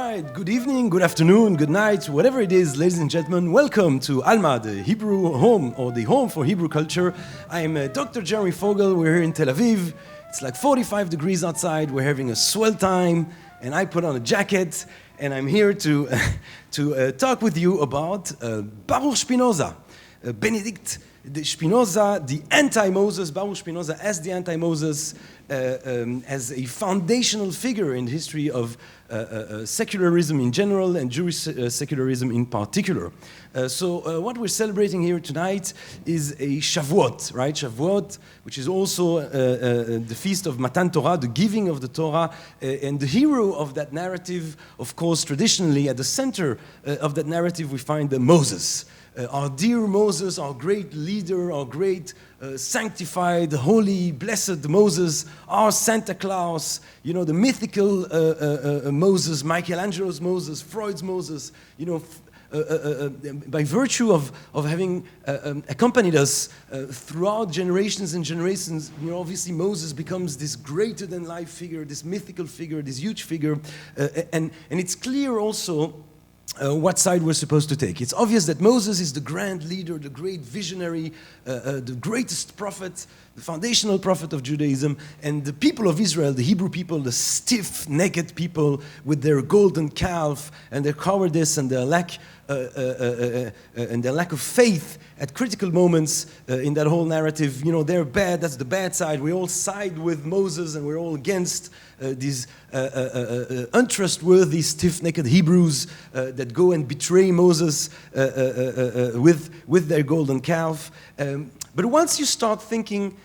right, good evening, good afternoon, good night, whatever it is, ladies and gentlemen, welcome to Alma, the Hebrew home, or the home for Hebrew culture. I am Dr. G'rmmy Fogel, we're here in Tel Aviv. It's like 45 degrees outside, we're having a swell time, and I put on a jacket, and I'm here to talk with you about Baruch Spinoza, Benedict Spinoza, the anti-Moses, Baruch Spinoza as the anti-Moses, as a foundational figure in the history of secularism in general and Jewish secularism in particular. So what we're celebrating here tonight is a Shavuot, right? Shavuot, which is also the feast of Matan Torah, the giving of the Torah, and the hero of that narrative, of course, traditionally at the center of that narrative we find Moses. Our dear Moses, our great leader, our great sanctified, holy, blessed Moses, our Santa Claus, you know, the mythical Moses, Michelangelo's Moses, Freud's Moses, you know, by virtue of having accompanied us throughout generations and generations, you know, obviously Moses becomes this greater-than-life figure, this mythical figure, this huge figure, and it's clear also what side we're supposed to take. It's obvious that Moses is the grand leader, the great visionary, the greatest prophet, the foundational prophet of Judaism, and the people of Israel, the Hebrew people, the stiff-necked people with their golden calf and their cowardice and their lack of faith at critical moments in that whole narrative. You know, they're bad, that's the bad side. We all side with Moses and we're all against these untrustworthy, stiff-necked Hebrews that go and betray Moses with their golden calf. But once you start thinking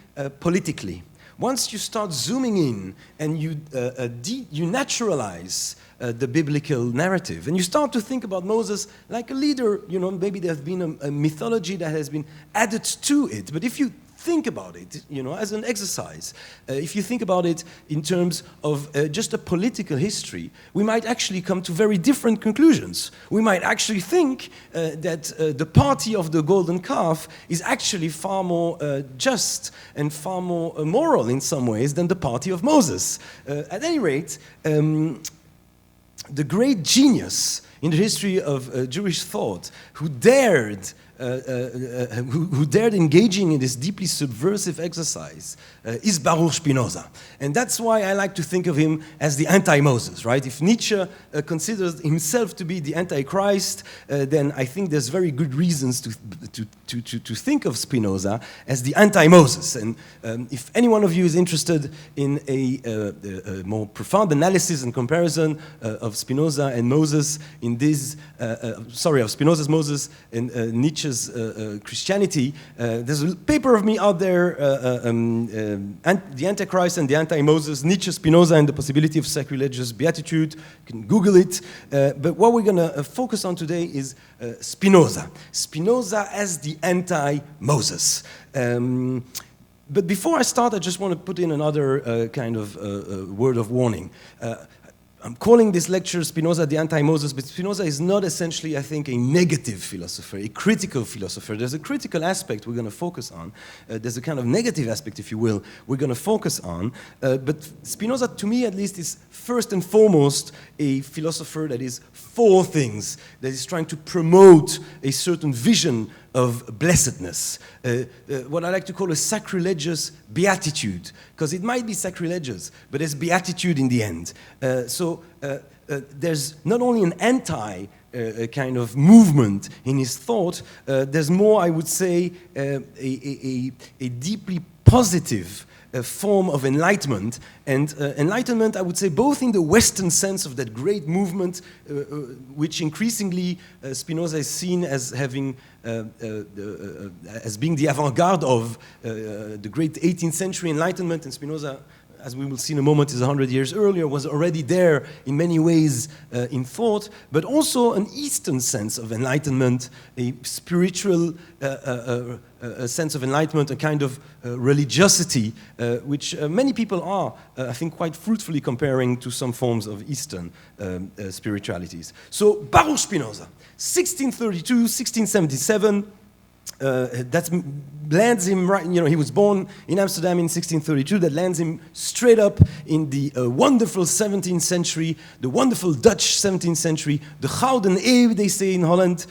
politically, once you start zooming in and you naturalize the biblical narrative, and you start to think about Moses like a leader, you know, maybe there's been a mythology that has been added to it, but if you think about it, you know, as an exercise, if you think about it in terms of just a political history, we might actually come to very different conclusions. We might actually think that the party of the golden calf is actually far more just and far more moral in some ways than the party of Moses. At any rate, the great genius in the history of Jewish thought who dared engaging in this deeply subversive exercise is Baruch Spinoza. And that's why I like to think of him as the anti-Moses, right? If Nietzsche considers himself to be the anti-Christ, then I think there's very good reasons to think of Spinoza as the anti-Moses. And if any one of you is interested in a more profound analysis and comparison of Spinoza and Moses in this, of Spinoza's Moses and Nietzsche's Christianity, there's a paper of me out there, The Antichrist and the Anti-Moses, Nietzsche, Spinoza, and the Possibility of Sacrilegious Beatitude. You can Google it. But what we're going to focus on today is Spinoza. Spinoza as the anti-Moses. But before I start, I just want to put in another kind of word of warning. I'm calling this lecture Spinoza the anti-Moses, but Spinoza is not essentially, I think, a negative philosopher, a critical philosopher. There's a critical aspect we're going to focus on. There's a kind of negative aspect, if you will, we're going to focus on. But Spinoza, to me at least, is first and foremost a philosopher that is for things, that is trying to promote a certain vision of blessedness, what I like to call a sacrilegious beatitude, because it might be sacrilegious, but there's beatitude in the end. So there's not only an anti kind of movement in his thought, there's more, I would say, a deeply positive form of enlightenment, and enlightenment, I would say, both in the Western sense of that great movement, which increasingly Spinoza is seen as having, as being the avant-garde of the great 18th century Enlightenment, and Spinoza, as we will see in a moment, is 100 years earlier, was already there in many ways in thought, but also an Eastern sense of enlightenment, a spiritual a sense of enlightenment, a kind of religiosity, which many people are, I think, quite fruitfully comparing to some forms of Eastern spiritualities. So Baruch Spinoza, 1632, 1677, lands him right, he was born in Amsterdam in 1632, that lands him straight up in the wonderful 17th century, the wonderful Dutch 17th century, the Gouden Eeuw, they say in Holland.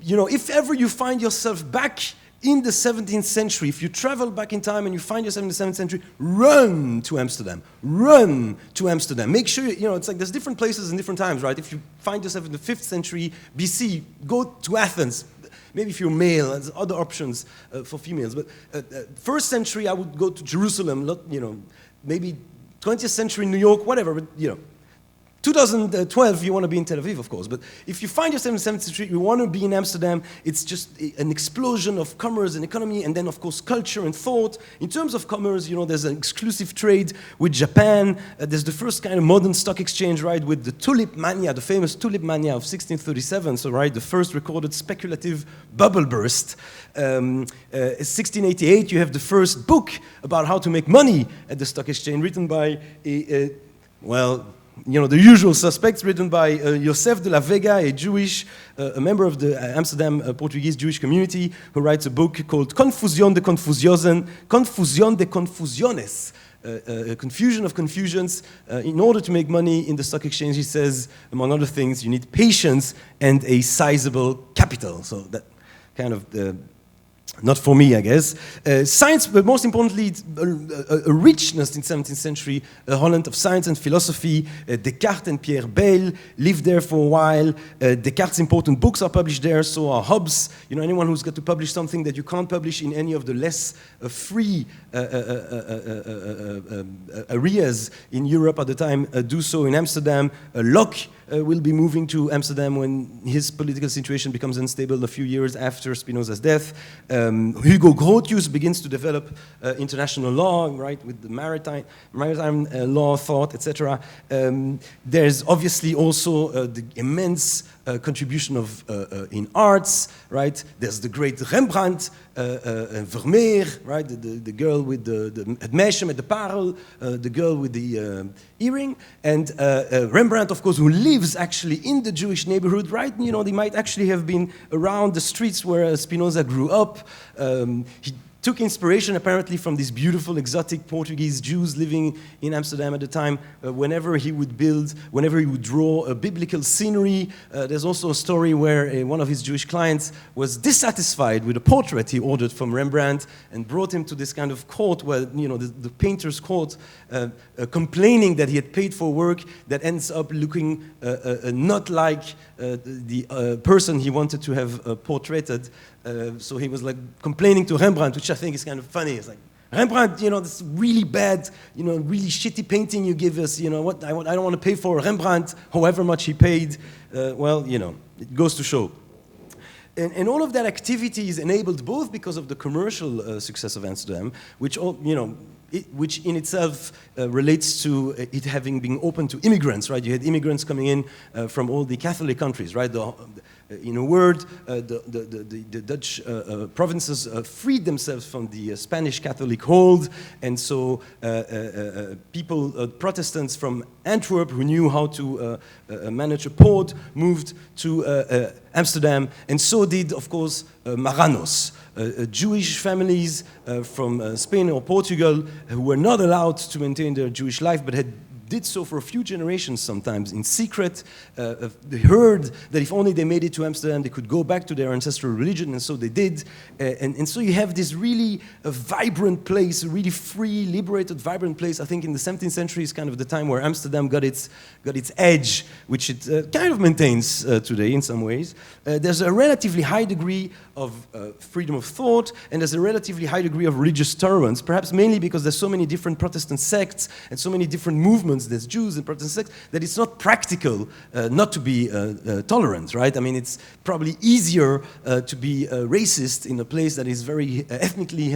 If ever you find yourself back in the 17th century, if you travel back in time and you find yourself in the 17th century, run to Amsterdam. Run to Amsterdam. Make sure, it's like there's different places in different times, right? If you find yourself in the 5th century BC, go to Athens. Maybe if you're male, there's other options for females. But 1st century, I would go to Jerusalem, maybe 20th century New York, whatever, but 2012, you want to be in Tel Aviv, of course. But if you find yourself in the 17th century, you want to be in Amsterdam, it's just an explosion of commerce and economy, and then, of course, culture and thought. In terms of commerce, there's an exclusive trade with Japan. There's the first kind of modern stock exchange, right, with the tulip mania, the famous tulip mania of 1637. So, right, the first recorded speculative bubble burst. 1688, you have the first book about how to make money at the stock exchange, written by the usual suspects, written by Joseph de la Vega, a member of the Amsterdam Portuguese Jewish community, who writes a book called Confusión de Confusiones, Confusion of Confusions. In order to make money in the stock exchange, he says, among other things, you need patience and a sizable capital. So that kind of not for me, I guess. Science, but most importantly, a richness in 17th century Holland of science and philosophy. Descartes and Pierre Bayle lived there for a while. Descartes' important books are published there, so are Hobbes. Anyone who's got to publish something that you can't publish in any of the less free areas in Europe at the time do so in Amsterdam. Locke will be moving to Amsterdam when his political situation becomes unstable a few years after Spinoza's death. Hugo Grotius begins to develop international law, right, with the maritime law thought, etc. There's obviously also the immense contribution of in arts, right? There's the great Rembrandt, Vermeer, right? The girl with het meisje met de parel, the girl with the earring, and Rembrandt, of course, who lives actually in the Jewish neighborhood, right? They might actually have been around the streets where Spinoza grew up. He took inspiration apparently from these beautiful exotic Portuguese Jews living in Amsterdam at the time. Whenever he would draw a biblical scenery. There's also a story where one of his Jewish clients was dissatisfied with a portrait he ordered from Rembrandt and brought him to this kind of court where, the painter's court, complaining that he had paid for work that ends up looking not like the person he wanted to have portraited. So he was like complaining to Rembrandt, which I think is kind of funny. It's like, Rembrandt, this really bad, really shitty painting you give us, I don't want to pay for Rembrandt, however much he paid. It goes to show. And all of that activity is enabled both because of the commercial success of Amsterdam, which in itself relates to it having been open to immigrants, right? You had immigrants coming in from all the Catholic countries, right? In a word, the Dutch provinces freed themselves from the Spanish Catholic hold, and so Protestants from Antwerp who knew how to manage a port moved to Amsterdam, and so did, of course, Marranos. Jewish families from Spain or Portugal who were not allowed to maintain their Jewish life but did so for a few generations sometimes in secret. They heard that if only they made it to Amsterdam, they could go back to their ancestral religion, and so they did. And so you have this really vibrant place, a really free, liberated, vibrant place. I think in the 17th century is kind of the time where Amsterdam got its edge, which it kind of maintains today in some ways. There's a relatively high degree of freedom of thought, and there's a relatively high degree of religious tolerance, perhaps mainly because there's so many different Protestant sects and so many different movements. There's Jews and Protestant sects, that it's not practical not to be tolerant, right? I mean, it's probably easier to be racist in a place that is very ethnically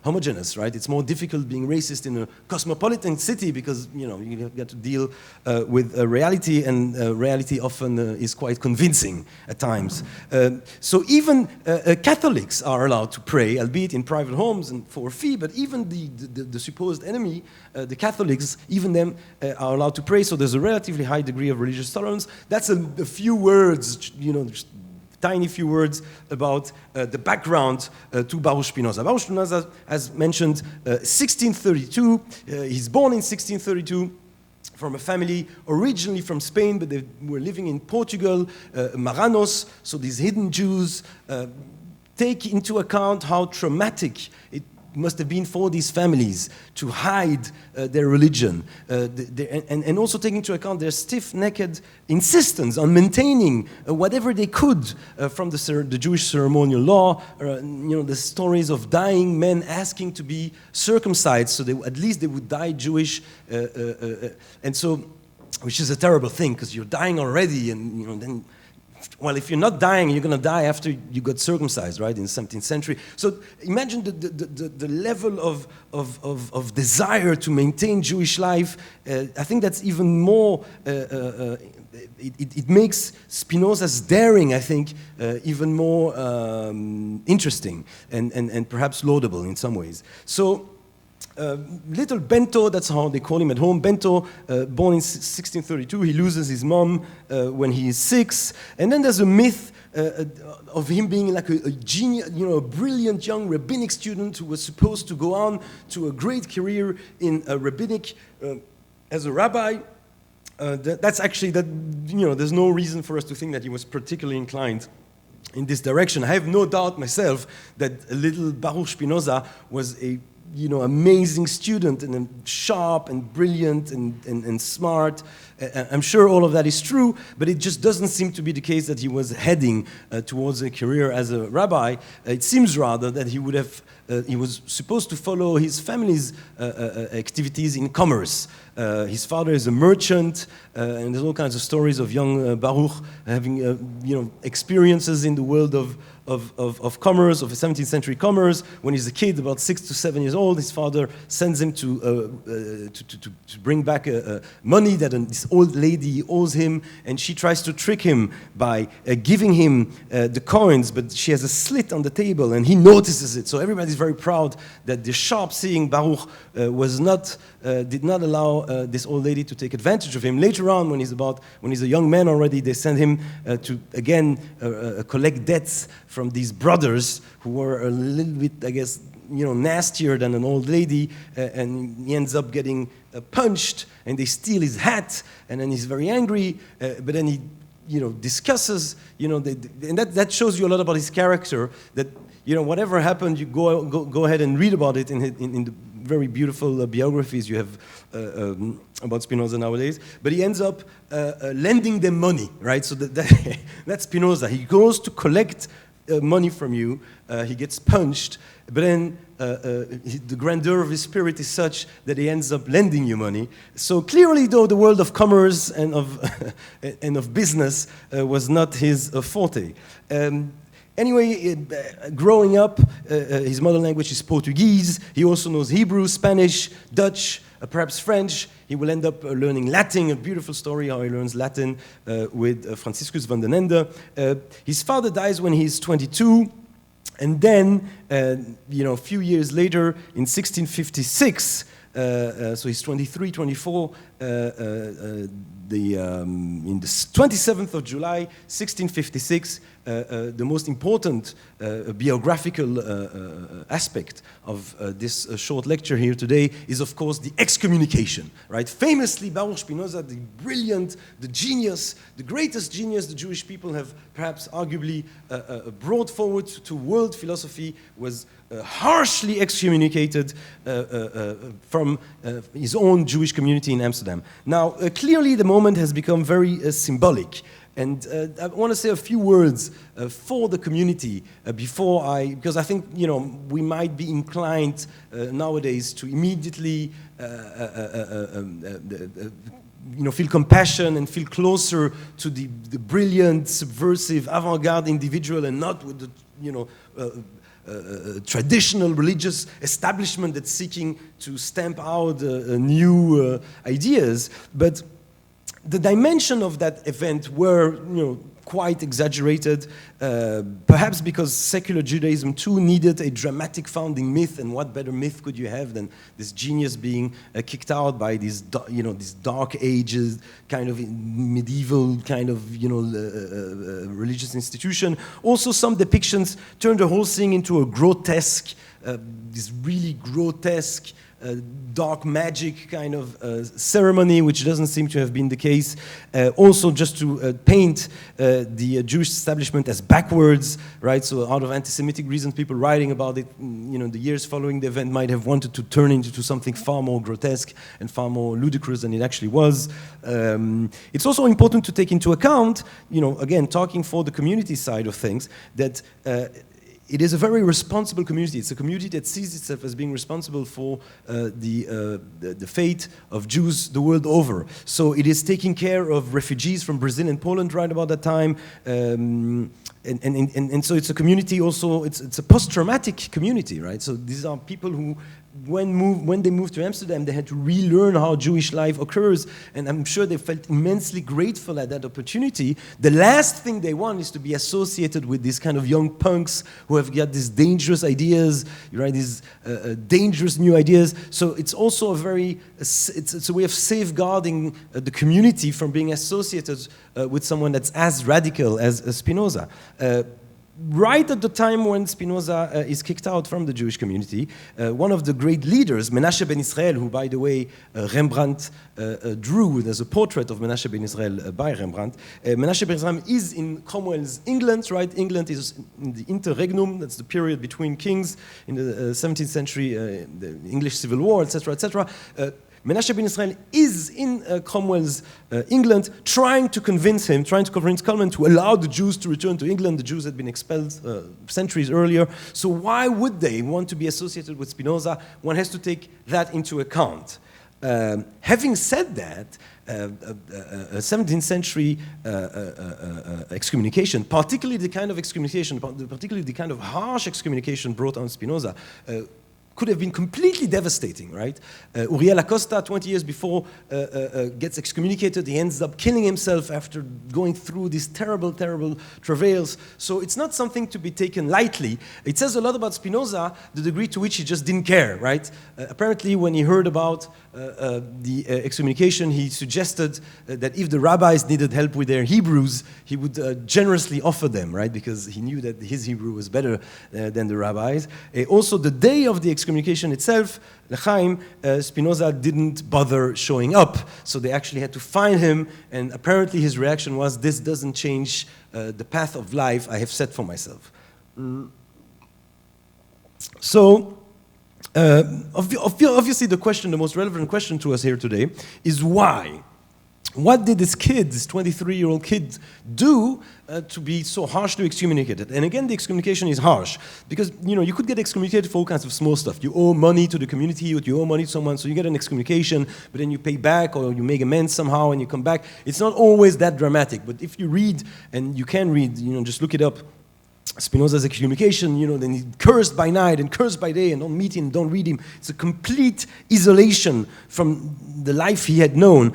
homogeneous, right? It's more difficult being racist in a cosmopolitan city because, you got to deal with reality, and reality often is quite convincing at times. So even Catholics are allowed to pray, albeit in private homes and for a fee, but even the supposed enemy, the Catholics, even them are allowed to pray, so there's a relatively high degree of religious tolerance. That's a few words, just tiny few words about the background to Baruch Spinoza. Baruch Spinoza, as mentioned, 1632. He's born in 1632. From a family originally from Spain, but they were living in Portugal, Marranos, so these hidden Jews. Take into account how traumatic it must have been for these families to hide their religion, and also take into account their stiff-necked insistence on maintaining whatever they could from the Jewish ceremonial law. The stories of dying men asking to be circumcised, so at least they would die Jewish, and so, which is a terrible thing because you're dying already, and then. Well, if you're not dying, you're going to die after you got circumcised, right, in the 17th century. So imagine the level of desire to maintain Jewish life. I think that's even more, it makes Spinoza's daring, I think, even more interesting and perhaps laudable in some ways. So, little Bento, that's how they call him at home. Bento, born in 1632, he loses his mom when he is 6. And then there's a myth of him being like a genius, a brilliant young rabbinic student who was supposed to go on to a great career in rabbinic as a rabbi. That's actually, there's no reason for us to think that he was particularly inclined in this direction. I have no doubt myself that a little Baruch Spinoza was a amazing student and sharp and brilliant and smart. I'm sure all of that is true, but it just doesn't seem to be the case that he was heading towards a career as a rabbi. It seems rather that he was supposed to follow his family's activities in commerce. His father is a merchant, and there's all kinds of stories of young Baruch having experiences in the world of commerce, of 17th century commerce. When he's a kid, about 6 to 7 years old, his father sends him to bring back money that this old lady owes him, and she tries to trick him by giving him the coins, but she has a slit on the table, and he notices it. So everybody's very proud that the sharp-seeing Baruch did not allow this old lady to take advantage of him. Later on, when he's a young man already, they send him to again collect debts from these brothers who were a little bit, I guess, nastier than an old lady, and he ends up getting punched, and they steal his hat, and then he's very angry, but then he, discusses, and that shows you a lot about his character. That whatever happened, you go ahead and read about it in the very beautiful biographies you have about Spinoza nowadays. But he ends up lending them money, right? So that's Spinoza. He goes to collect money from you, he gets punched, but then the grandeur of his spirit is such that he ends up lending you money. So clearly, though, the world of commerce and of business was not his forte. Anyway, growing up, his mother language is Portuguese. He also knows Hebrew, Spanish, Dutch, perhaps French. He will end up learning Latin, a beautiful story how he learns Latin with Franciscus van den Ende. His father dies when he's 22, and then, a few years later, in 1656, so he's 23, 24, in the 27th of July, 1656, the most important biographical aspect of this short lecture here today is, of course, the Excommunication, right? Famously, Baruch Spinoza, the brilliant, the genius, the greatest genius the Jewish people have perhaps arguably brought forward to world philosophy, was harshly excommunicated from his own Jewish community in Amsterdam. Now, clearly the moment has become very symbolic. And I want to say a few words for the community because I think, we might be inclined nowadays to immediately feel compassion and feel closer to the brilliant, subversive, avant-garde individual, and not with the traditional religious establishment that's seeking to stamp out new ideas. But the dimension of that event were, quite exaggerated, perhaps because secular Judaism too needed a dramatic founding myth, and what better myth could you have than this genius being kicked out by these dark ages, kind of medieval kind of religious institution. Also, some depictions turned the whole thing into a grotesque, this really grotesque, dark magic kind of ceremony, which doesn't seem to have been the case. Also, just to paint the Jewish establishment as backwards, right? So, out of anti-Semitic reasons, people writing about it, the years following the event might have wanted to turn it into something far more grotesque and far more ludicrous than it actually was. It's also important to take into account, again, talking for the community side of things, that it is a very responsible community. It's a community that sees itself as being responsible for the fate of Jews the world over. So it is taking care of refugees from Brazil and Poland right about that time. And so it's a community also, it's a post-traumatic community, right? So these are people who, when they moved to Amsterdam, they had to relearn how Jewish life occurs, and I'm sure they felt immensely grateful at that opportunity. The last thing they want is to be associated with these kind of young punks who have got these dangerous ideas, right? These dangerous new ideas. So it's also it's a way of safeguarding the community from being associated with someone that's as radical as Spinoza. Right at the time when Spinoza is kicked out from the Jewish community, one of the great leaders, Menashe ben Israel, who, by the way, Rembrandt drew, there's a portrait of Menashe ben Israel by Rembrandt. Menashe ben Israel is in Cromwell's England, right? England is in the interregnum, that's the period between kings in the 17th century, the English Civil War, etc., etc. Menashe ben Israel is in Cromwell's England, trying to convince Coleman to allow the Jews to return to England. The Jews had been expelled centuries earlier. So why would they want to be associated with Spinoza? One has to take that into account. Having said that, a 17th century excommunication, particularly the kind of harsh excommunication brought on Spinoza, could have been completely devastating, right? Uriel Acosta, 20 years before, gets excommunicated. He ends up killing himself after going through these terrible, terrible travails. So it's not something to be taken lightly. It says a lot about Spinoza, the degree to which he just didn't care, right? Apparently, when he heard about the excommunication, he suggested that if the rabbis needed help with their Hebrews, he would generously offer them, right? Because he knew that his Hebrew was better than the rabbis. Also, the day of the excommunication itself, L'chaim, Spinoza didn't bother showing up, so they actually had to find him, and apparently his reaction was, this doesn't change the path of life I have set for myself. So, obviously the most relevant question to us here today is why? What did this 23-year-old kid, do to be so harshly excommunicated? And again, the excommunication is harsh because, you could get excommunicated for all kinds of small stuff. You owe money to the community, or you owe money to someone, so you get an excommunication, but then you pay back or you make amends somehow and you come back. It's not always that dramatic, but if you read, and you can read, just look it up, Spinoza's excommunication, then he cursed by night and cursed by day, and don't meet him, don't read him. It's a complete isolation from the life he had known.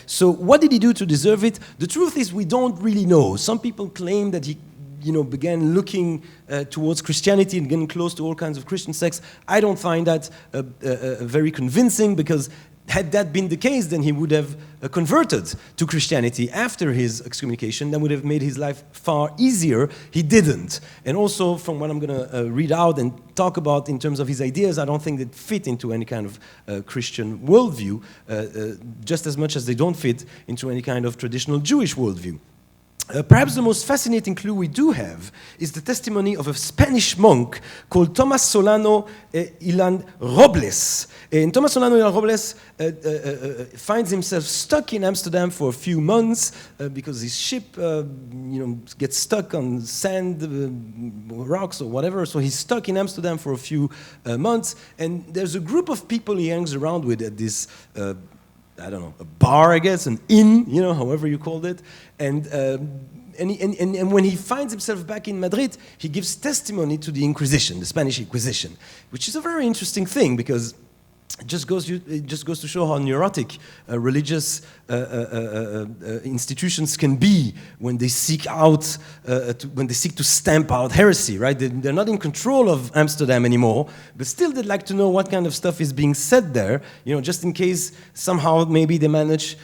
So what did he do to deserve it? The truth is we don't really know. Some people claim that he began looking towards Christianity and getting close to all kinds of Christian sects. I don't find that very convincing, because had that been the case, then he would have converted to Christianity after his excommunication. That would have made his life far easier. He didn't. And also, from what I'm going to read out and talk about in terms of his ideas, I don't think they fit into any kind of Christian worldview, just as much as they don't fit into any kind of traditional Jewish worldview. Perhaps the most fascinating clue we do have is the testimony of a Spanish monk called Tomás Solano Ilan Robles. And Tomás Solano Ilan Robles finds himself stuck in Amsterdam for a few months because his ship gets stuck on sand, rocks or whatever, so he's stuck in Amsterdam for a few months, and there's a group of people he hangs around with at this I don't know, a bar, I guess, an inn, however you called it. And when he finds himself back in Madrid, he gives testimony to the Inquisition, the Spanish Inquisition, which is a very interesting thing, because it just goes to show how neurotic religious institutions can be when they seek to stamp out heresy, right? They're not in control of Amsterdam anymore, but still they'd like to know what kind of stuff is being said there, just in case somehow maybe they manage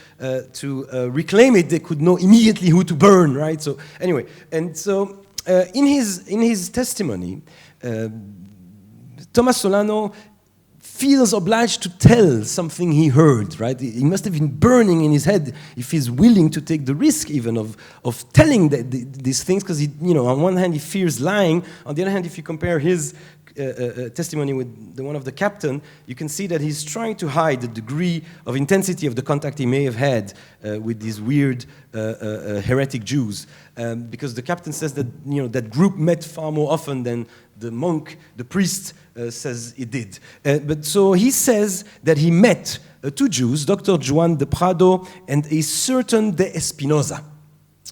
to reclaim it, they could know immediately who to burn, right? So anyway, and so in his testimony, Thomas Solano feels obliged to tell something he heard, right? He must have been burning in his head if he's willing to take the risk even of telling these things, because on one hand he fears lying, on the other hand if you compare his testimony with the one of the captain, you can see that he's trying to hide the degree of intensity of the contact he may have had with these weird heretic Jews, because the captain says that that group met far more often than the priest says it did. But so he says that he met two Jews, Dr. Juan de Prado and a certain de Spinoza.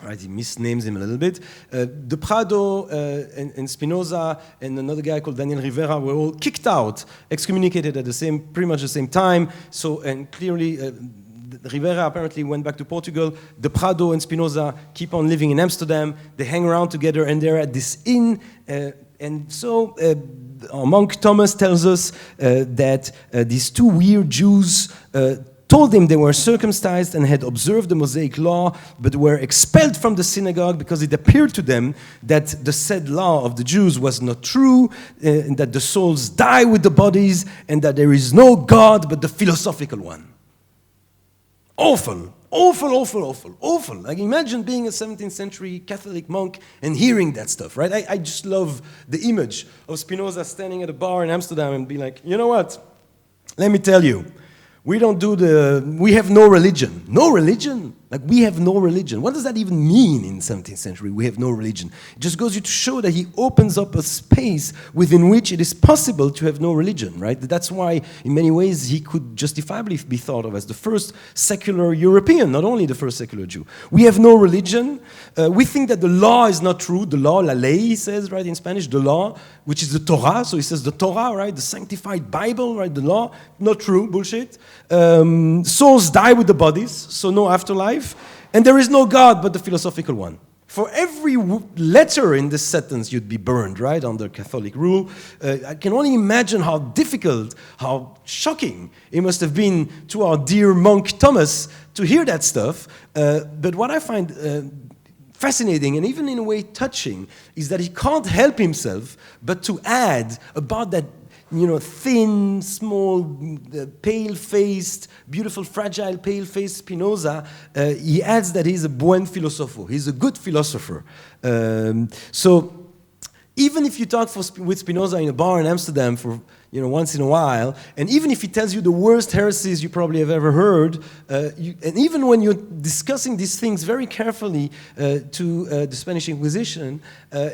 Right, he misnames him a little bit. De Prado and Spinoza and another guy called Daniel Rivera were all kicked out, excommunicated at pretty much the same time. So, and clearly, Rivera apparently went back to Portugal. De Prado and Spinoza keep on living in Amsterdam. They hang around together, and they're at this inn. And so, our monk Thomas tells us that these two weird Jews told him they were circumcised and had observed the Mosaic law, but were expelled from the synagogue because it appeared to them that the said law of the Jews was not true, and that the souls die with the bodies, and that there is no God but the philosophical one. Awful, awful, awful, awful, awful. Like, imagine being a 17th century Catholic monk and hearing that stuff, right? I just love the image of Spinoza standing at a bar in Amsterdam and be like, you know what? Let me tell you. We have no religion. No religion? Like, we have no religion. What does that even mean in the 17th century, we have no religion? It just goes to show that he opens up a space within which it is possible to have no religion, right? That's why, in many ways, he could justifiably be thought of as the first secular European, not only the first secular Jew. We have no religion. We think that the law is not true. The law, la ley, he says, right, in Spanish, the law, which is the Torah. So he says the Torah, right, the sanctified Bible, right, the law, not true, bullshit. Souls die with the bodies, so no afterlife. And there is no God but the philosophical one. For every letter in this sentence, you'd be burned, right, under Catholic rule. I can only imagine how difficult, how shocking it must have been to our dear monk Thomas to hear that stuff. But what I find fascinating and even in a way touching is that he can't help himself but to add about that thin, small, pale-faced, beautiful, fragile, pale-faced Spinoza, he adds that he's a buen filosofo. He's a good philosopher. So even if you talk with Spinoza in a bar in Amsterdam for once in a while, and even if he tells you the worst heresies you probably have ever heard, and even when you're discussing these things very carefully to the Spanish Inquisition,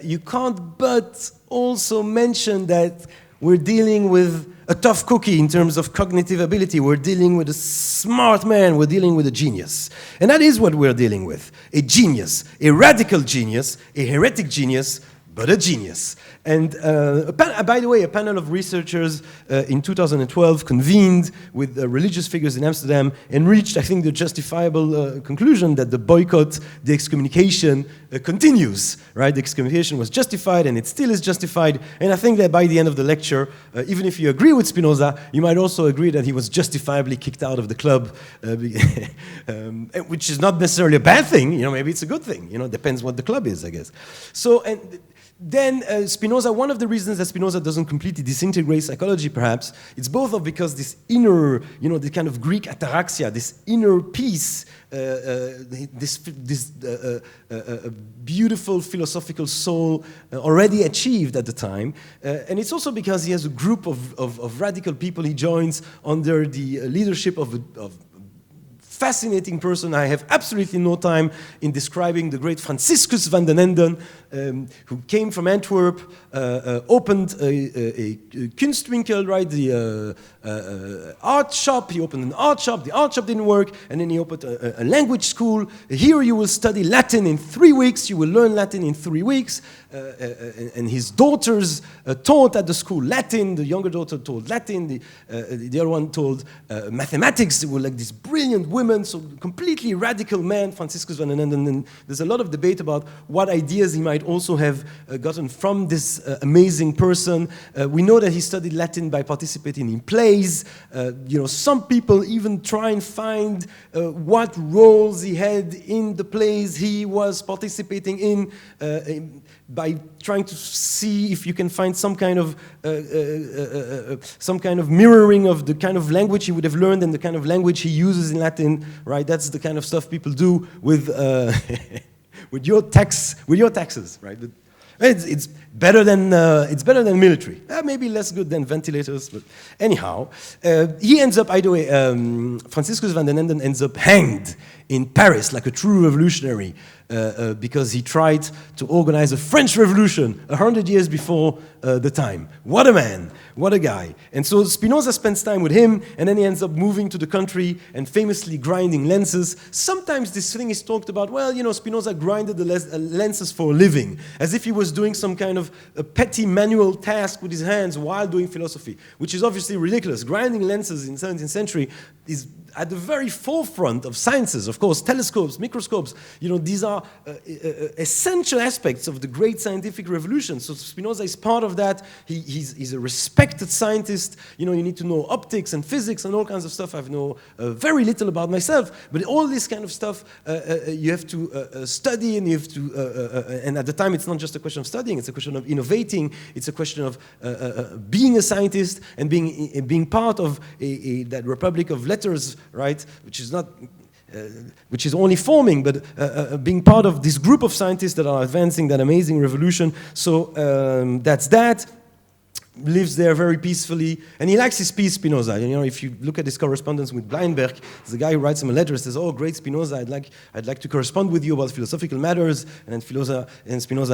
you can't but also mention that we're dealing with a tough cookie in terms of cognitive ability. We're dealing with a smart man. We're dealing with a genius. And that is what we're dealing with. A genius, a radical genius, a heretic genius, but a genius. And by the way, a panel of researchers in 2012 convened with religious figures in Amsterdam and reached, I think, the justifiable conclusion that the boycott, the excommunication continues, right? The excommunication was justified and it still is justified. And I think that by the end of the lecture, even if you agree with Spinoza, you might also agree that he was justifiably kicked out of the club, which is not necessarily a bad thing. Maybe it's a good thing. Depends what the club is, I guess. So, and then Spinoza, one of the reasons that Spinoza doesn't completely disintegrate psychology, perhaps, it's both because this inner, the kind of Greek ataraxia, this inner peace, this beautiful philosophical soul already achieved at the time. And it's also because he has a group of radical people he joins under the leadership of fascinating person. I have absolutely no time in describing the great Franciscus van den Enden, who came from Antwerp, opened a Kunstwinkel, right, the art shop. He opened an art shop. The art shop didn't work, and then he opened a language school. Here you will study Latin in 3 weeks. You will learn Latin in 3 weeks. And his daughters taught at the school Latin. The younger daughter taught Latin. The other one taught mathematics. They were like these brilliant women, so completely radical man, Franciscus van den Enden. And there's a lot of debate about what ideas he might also have gotten from this amazing person. We know that he studied Latin by participating in plays. Some people even try and find what roles he had in the plays he was participating in by trying to see if you can find some kind of mirroring of the kind of language he would have learned and the kind of language he uses in Latin, right? That's the kind of stuff people do with with your taxes, right? But it's better than military. Maybe less good than ventilators, but anyhow, he ends up. Either way, Franciscus van den Enden ends up hanged in Paris like a true revolutionary because he tried to organize a French Revolution 100 years before the time. What a man! What a guy! And so Spinoza spends time with him, and then he ends up moving to the country and famously grinding lenses. Sometimes this thing is talked about. Well, Spinoza grinded the lenses for a living, as if he was doing some kind of a petty manual task with his hands while doing philosophy, which is obviously ridiculous. Grinding lenses in the 17th century is at the very forefront of sciences. Of course, telescopes, microscopes, these are essential aspects of the great scientific revolution. So Spinoza is part of that. He's a respected scientist. You need to know optics and physics and all kinds of stuff. I know very little about myself, but all this kind of stuff you have to study, and you have to, and at the time it's not just a question of studying, it's a question of innovating, it's a question of being a scientist and being part of that republic of letters, right, which is only forming, but being part of this group of scientists that are advancing that amazing revolution. So that's that. Lives there very peacefully, and he likes his peace, Spinoza. If you look at his correspondence with Bleinberg, the guy who writes him a letter says, "Oh, great Spinoza, I'd like to correspond with you about philosophical matters." And then Spinoza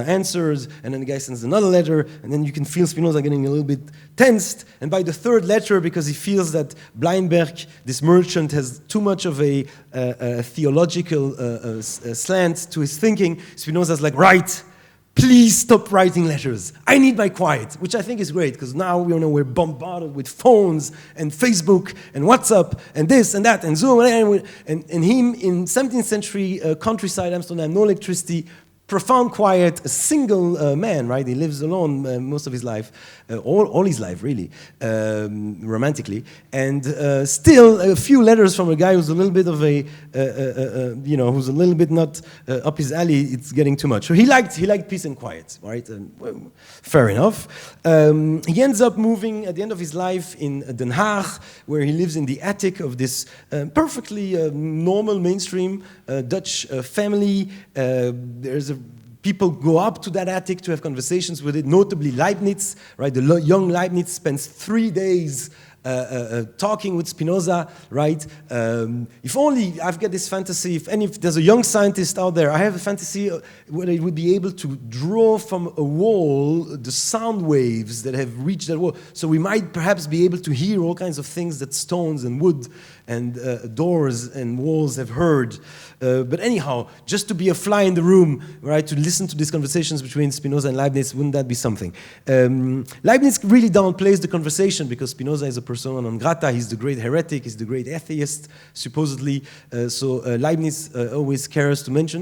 answers, and then the guy sends another letter, and then you can feel Spinoza getting a little bit tensed. And by the third letter, because he feels that Bleinberg, this merchant, has too much of a theological slant to his thinking, Spinoza's like, "Right. Please stop writing letters. I need my quiet," which I think is great, because now we're bombarded with phones and Facebook and WhatsApp and this and that and Zoom and him in 17th century countryside Amsterdam, no electricity, profound quiet, a single man, right? He lives alone most of his life, all his life, really, romantically. And still a few letters from a guy who's a little bit of who's a little bit not up his alley. It's getting too much. So he liked peace and quiet, right? And, well, fair enough. He ends up moving at the end of his life in Den Haag, where he lives in the attic of this perfectly normal, mainstream Dutch family. People go up to that attic to have conversations with it, notably Leibniz, right? The young Leibniz spends 3 days talking with Spinoza, right? If only I've got this fantasy, if there's a young scientist out there, I have a fantasy where it would be able to draw from a wall the sound waves that have reached that wall. So we might perhaps be able to hear all kinds of things that stones and wood and doors and walls have heard. But anyhow, just to be a fly in the room, right, to listen to these conversations between Spinoza and Leibniz, wouldn't that be something? Leibniz really downplays the conversation because Spinoza is a persona non grata. He's the great heretic, he's the great atheist, supposedly. So Leibniz always cares to mention,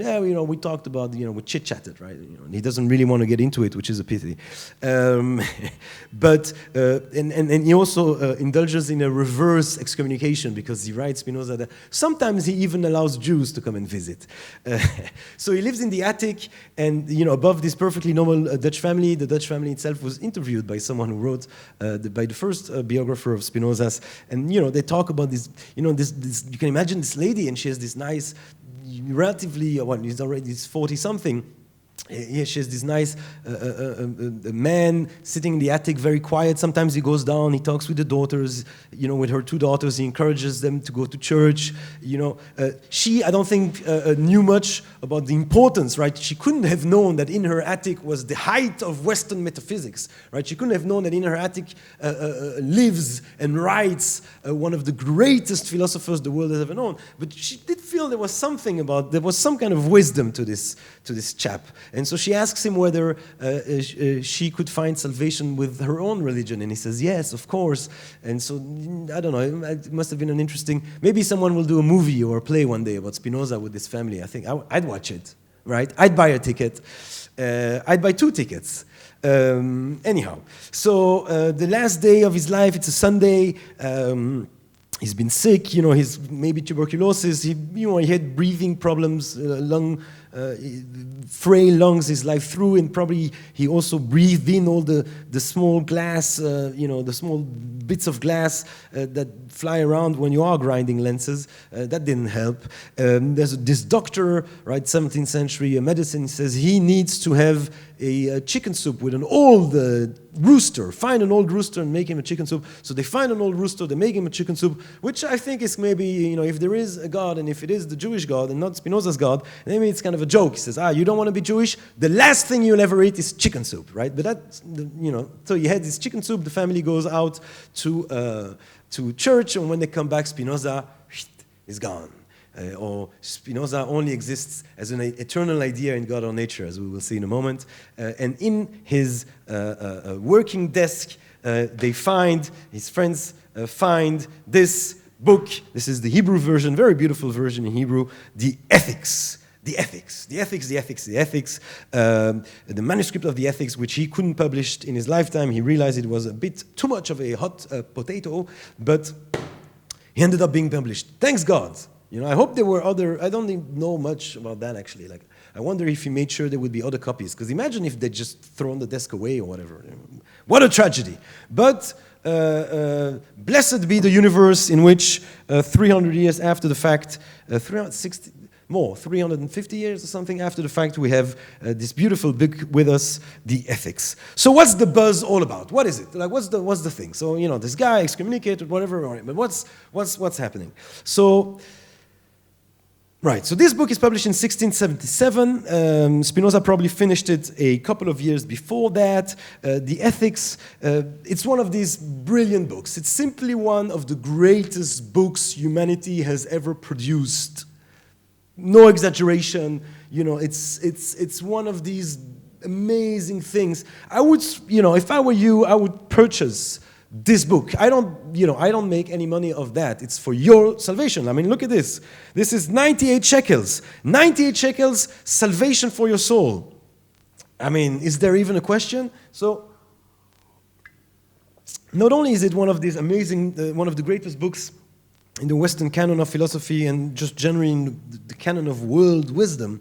we talked about, we chit-chatted, right? And he doesn't really want to get into it, which is a pity. But he also indulges in a reverse excommunication, because he writes, Spinoza, that sometimes he even allows Jews to come and visit. So he lives in the attic, and above this perfectly normal Dutch family. The Dutch family itself was interviewed by someone who wrote, by the first biographer of Spinoza's, and they talk about this. This you can imagine this lady, and she has this nice, relatively, he's 40-something. she has this nice man sitting in the attic, very quiet. Sometimes he goes down, he talks with the daughters, with her 2 daughters. He encourages them to go to church. She, I don't think, knew much about the importance, right? She couldn't have known that in her attic was the height of Western metaphysics, right? She couldn't have known that in her attic lives and writes one of the greatest philosophers the world has ever known. But she did feel there was some kind of wisdom to this chap. And so she asks him whether she could find salvation with her own religion. And he says, yes, of course. And so, I don't know, it must have been an interesting... Maybe someone will do a movie or a play one day about Spinoza with this family. I think I'd watch it, right? I'd buy a ticket. I'd buy 2 tickets. Anyhow, so the last day of his life, it's a Sunday. He's been sick, he's maybe tuberculosis. He had breathing problems, frail lungs his life through, and probably he also breathed in all the small glass, the small bits of glass that fly around when you are grinding lenses. That didn't help. There's this doctor, right, 17th century medicine, says he needs to have a chicken soup with an old rooster. Find an old rooster and make him a chicken soup. So they find an old rooster, they make him a chicken soup, which I think is maybe, if there is a God, and if it is the Jewish God and not Spinoza's God, maybe it's kind of a joke. He says, you don't want to be Jewish? The last thing you'll ever eat is chicken soup, right? But that's, so he had this chicken soup, the family goes out to church, and when they come back, Spinoza is gone. Or Spinoza only exists as an eternal idea in God or nature, as we will see in a moment. And in his working desk, his friends find this book. This is the Hebrew version, very beautiful version in Hebrew, the Ethics. The manuscript of the Ethics, which he couldn't publish in his lifetime. He realized it was a bit too much of a hot potato, but he ended up being published. Thanks God. I hope there were other... I don't know much about that, actually. I wonder if he made sure there would be other copies. Because imagine if they'd just thrown the desk away or whatever. What a tragedy. But blessed be the universe in which 300 years after the fact, 350 years or something after the fact, we have this beautiful book with us, the Ethics. So what's the buzz all about? What is it? What's the thing? So, this guy excommunicated, whatever, but what's happening? So... Right, so this book is published in 1677. Spinoza probably finished it a couple of years before that. The Ethics, it's one of these brilliant books. It's simply one of the greatest books humanity has ever produced. No exaggeration, it's one of these amazing things. I would, if I were you, I would purchase this book. I don't make any money of that. It's for your salvation. I mean, look at this. This is 98 shekels. 98 shekels, salvation for your soul. I mean, is there even a question? So, not only is it one of these amazing, one of the greatest books in the Western canon of philosophy and just generally in the canon of world wisdom,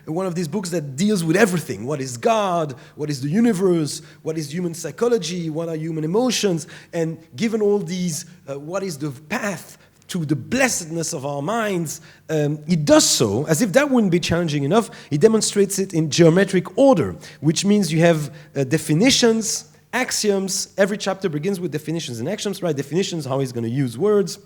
one of these books that deals with everything. What is God? What is the universe? What is human psychology? What are human emotions? And given all these, what is the path to the blessedness of our minds? It does so, as if that wouldn't be challenging enough, he demonstrates it in geometric order, which means you have definitions, axioms. Every chapter begins with definitions and axioms, right? Definitions, how he's going to use words.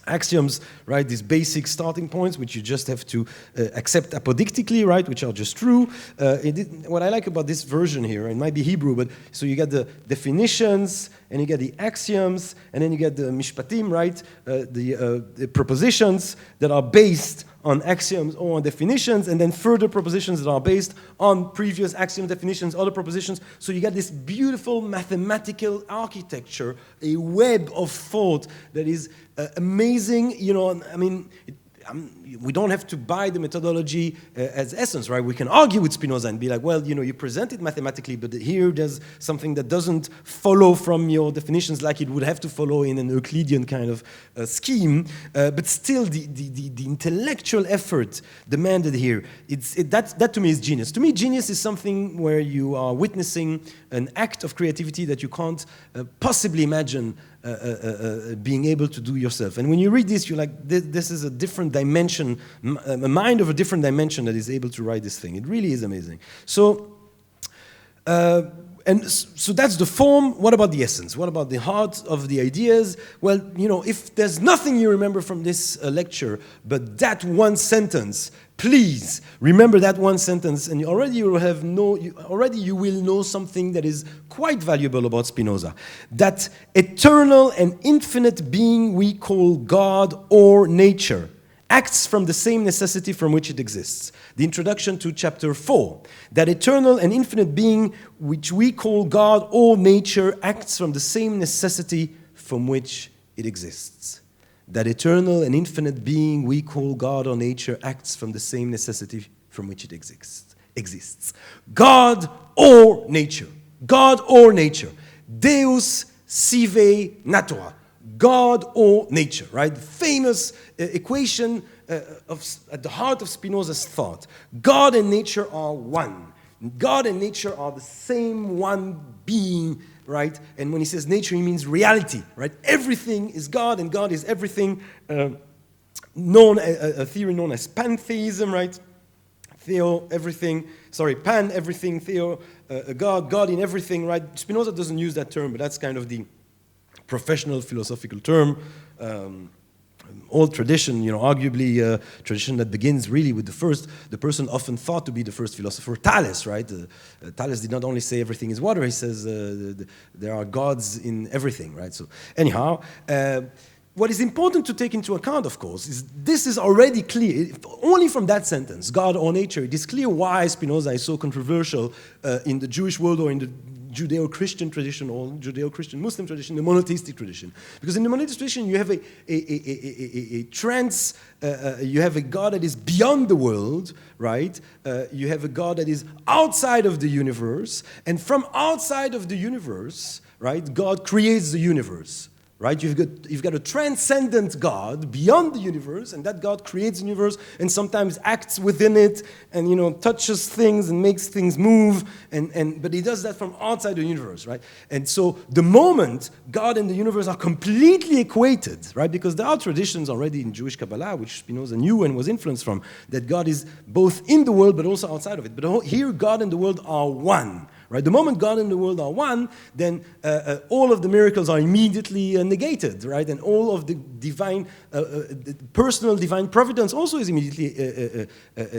Axioms, right, these basic starting points, which you just have to accept apodictically, right, which are just true. What I like about this version here, it might be Hebrew, but so you get the definitions, and you get the axioms, and then you get the mishpatim, right, the propositions that are based on axioms or on definitions, and then further propositions that are based on previous axiom definitions, other propositions. So you get this beautiful mathematical architecture, a web of thought that is amazing. I mean, we don't have to buy the methodology as essence, right? We can argue with Spinoza and be like, well, you present it mathematically, but here there's something that doesn't follow from your definitions like it would have to follow in an Euclidean kind of scheme. But still, the intellectual effort demanded here, that to me is genius. To me, genius is something where you are witnessing an act of creativity that you can't possibly imagine being able to do yourself. And when you read this, you're like, this is a different dimension, a mind of a different dimension that is able to write this thing. It really is amazing. So that's the form. What about the essence? What about the heart of the ideas? Well, if there's nothing you remember from this lecture but that one sentence, please remember that one sentence, and already you will know something that is quite valuable about Spinoza. That eternal and infinite being we call God or nature acts from the same necessity from which it exists. The introduction to chapter 4. That eternal and infinite being which we call God or nature acts from the same necessity from which it exists. That eternal and infinite being we call God or nature acts from the same necessity from which it exists. God or nature. God or nature. Deus sive natura. God or nature, right? The famous equation at the heart of Spinoza's thought. God and nature are one. God and nature are the same one being, right? And when he says nature, he means reality, right? Everything is God, and God is everything. A theory known as pantheism, right? Theo, everything. Sorry, pan, everything. Theo, God in everything, right? Spinoza doesn't use that term, but that's kind of the professional philosophical term. Old tradition, arguably tradition that begins really with the person often thought to be the first philosopher, Thales, right? Thales did not only say everything is water, he says there are gods in everything, right? So anyhow, what is important to take into account, of course, is this is already clear. Only from that sentence, God or nature, it is clear why Spinoza is so controversial in the Jewish world or in the Judeo-Christian tradition or Judeo-Christian Muslim tradition, the monotheistic tradition. Because in the monotheistic tradition, you have you have a God that is beyond the world, right? You have a God that is outside of the universe, and from outside of the universe, right, God creates the universe. Right? You've got a transcendent God beyond the universe, and that God creates the universe and sometimes acts within it and touches things and makes things move, but he does that from outside the universe, right? And so the moment God and the universe are completely equated, right? Because there are traditions already in Jewish Kabbalah, which Spinoza knew and was influenced from, that God is both in the world but also outside of it. But here God and the world are one. Right? The moment God and the world are one, then all of the miracles are immediately negated, right? And all of the divine, personal divine providence also is immediately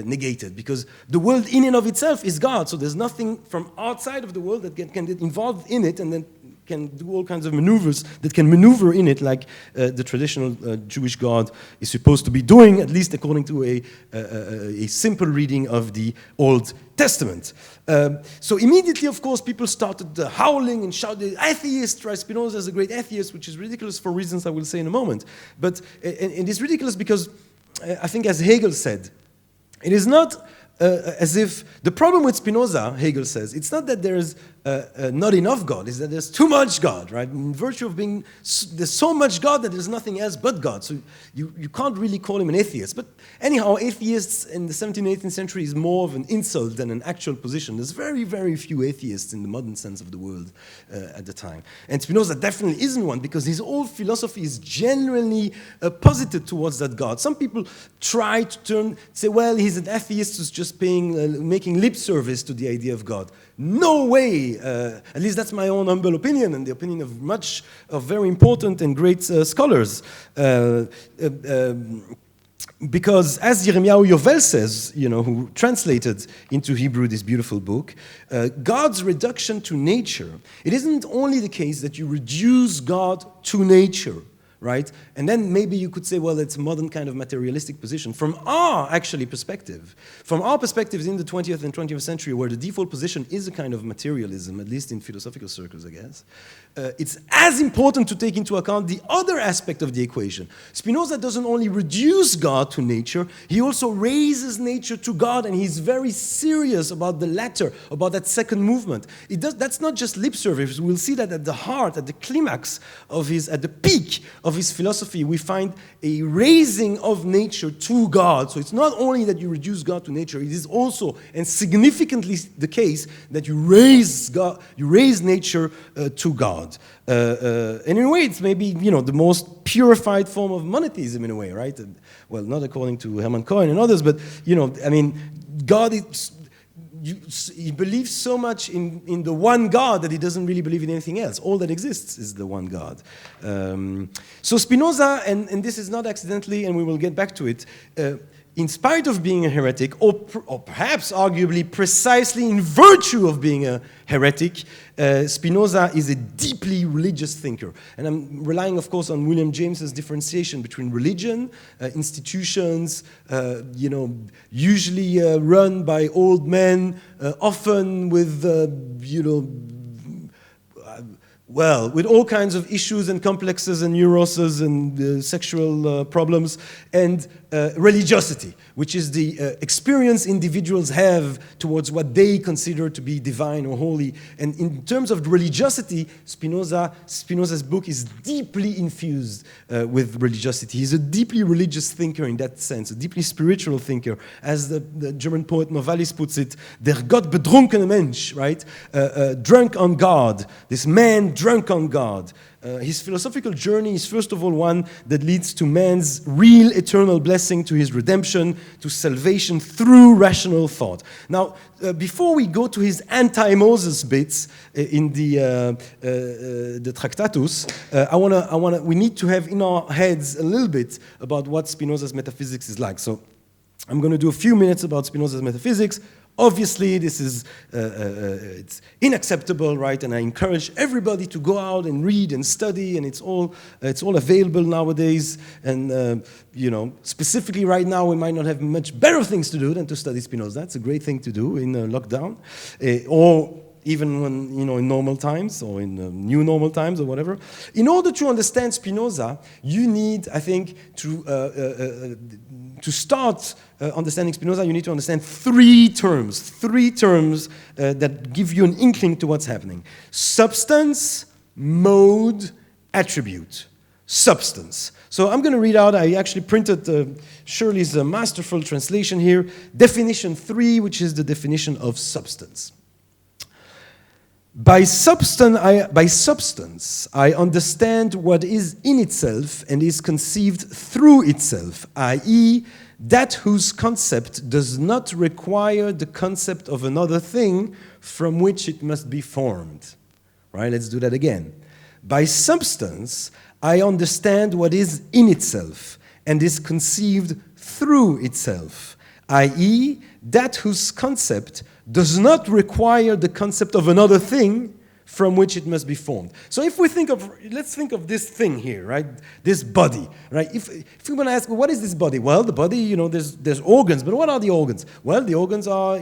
negated, because the world in and of itself is God. So there's nothing from outside of the world that can get involved in it and then can do all kinds of maneuvers that can maneuver in it, like the traditional Jewish God is supposed to be doing, at least according to a simple reading of the Old Testament. So immediately, of course, people started howling and shouting, atheist, right? Spinoza is a great atheist, which is ridiculous for reasons I will say in a moment. But it is ridiculous because I think, as Hegel said, it is not as if the problem with Spinoza, Hegel says, it's not that there's not enough God, it's that there's too much God, right? In virtue of being, there's so much God that there's nothing else but God. So you can't really call him an atheist. But anyhow, atheists in the 17th and 18th century is more of an insult than an actual position. There's very, very few atheists in the modern sense of the word at the time. And Spinoza definitely isn't one, because his whole philosophy is genuinely posited towards that God. Some people try to say, well, he's an atheist who's just making lip service to the idea of God. No way. At least that's my own humble opinion, and the opinion of very important and great scholars. Because as Yirmiyahu Yovel says, who translated into Hebrew this beautiful book, God's reduction to nature, it isn't only the case that you reduce God to nature, right? And then maybe you could say, well, it's a modern kind of materialistic position. From our perspective in the 20th and 20th century, where the default position is a kind of materialism, at least in philosophical circles, I guess, it's as important to take into account the other aspect of the equation. Spinoza doesn't only reduce God to nature, he also raises nature to God, and he's very serious about the latter, about that second movement. That's not just lip service. We'll see that at the heart, at the climax of at the peak of of his philosophy, we find a raising of nature to God. So it's not only that you reduce God to nature, it is also, and significantly the case, that you raise God, you raise nature to God. And in a way, it's maybe, the most purified form of monotheism in a way, right? Well, not according to Hermann Cohen and others, but, God is... He believes so much in the one God that he doesn't really believe in anything else. All that exists is the one God. So Spinoza, and this is not accidentally, and we will get back to it, in spite of being a heretic, or perhaps arguably precisely in virtue of being a heretic, Spinoza is a deeply religious thinker. And I'm relying, of course, on William James's differentiation between religion, institutions, usually run by old men, often with, with all kinds of issues and complexes and neuroses and sexual problems, and religiosity, which is the experience individuals have towards what they consider to be divine or holy. And in terms of religiosity, Spinoza's book is deeply infused with religiosity. He's a deeply religious thinker in that sense, a deeply spiritual thinker. As the German poet Novalis puts it, der gottbetrunkene Mensch, right? Drunk on God, this man drunk on God. His philosophical journey is first of all one that leads to man's real eternal blessing, to his redemption, to salvation through rational thought. Now, before we go to his anti-Moses bits in the Tractatus, we need to have in our heads a little bit about what Spinoza's metaphysics is like. So I'm going to do a few minutes about Spinoza's metaphysics. Obviously, this is it's unacceptable, right? And I encourage everybody to go out and read and study, and it's all available nowadays. And specifically right now, we might not have much better things to do than to study Spinoza. That's a great thing to do in lockdown, or even when in normal times or in new normal times or whatever. In order to understand Spinoza, you need, I think, to start understanding Spinoza, you need to understand three terms that give you an inkling to what's happening. Substance, mode, attribute. Substance. So I'm going to read out, I actually printed Shirley's masterful translation here, definition 3, which is the definition of substance. By substance, I understand what is in itself and is conceived through itself, i.e., that whose concept does not require the concept of another thing from which it must be formed. Right? Let's do that again. By substance, I understand what is in itself and is conceived through itself, i.e., that whose concept does not require the concept of another thing from which it must be formed. So if we let's think of this thing here, right? This body, right? If we want to ask, what is this body? Well, the body, there's organs, but what are the organs? Well, the organs are,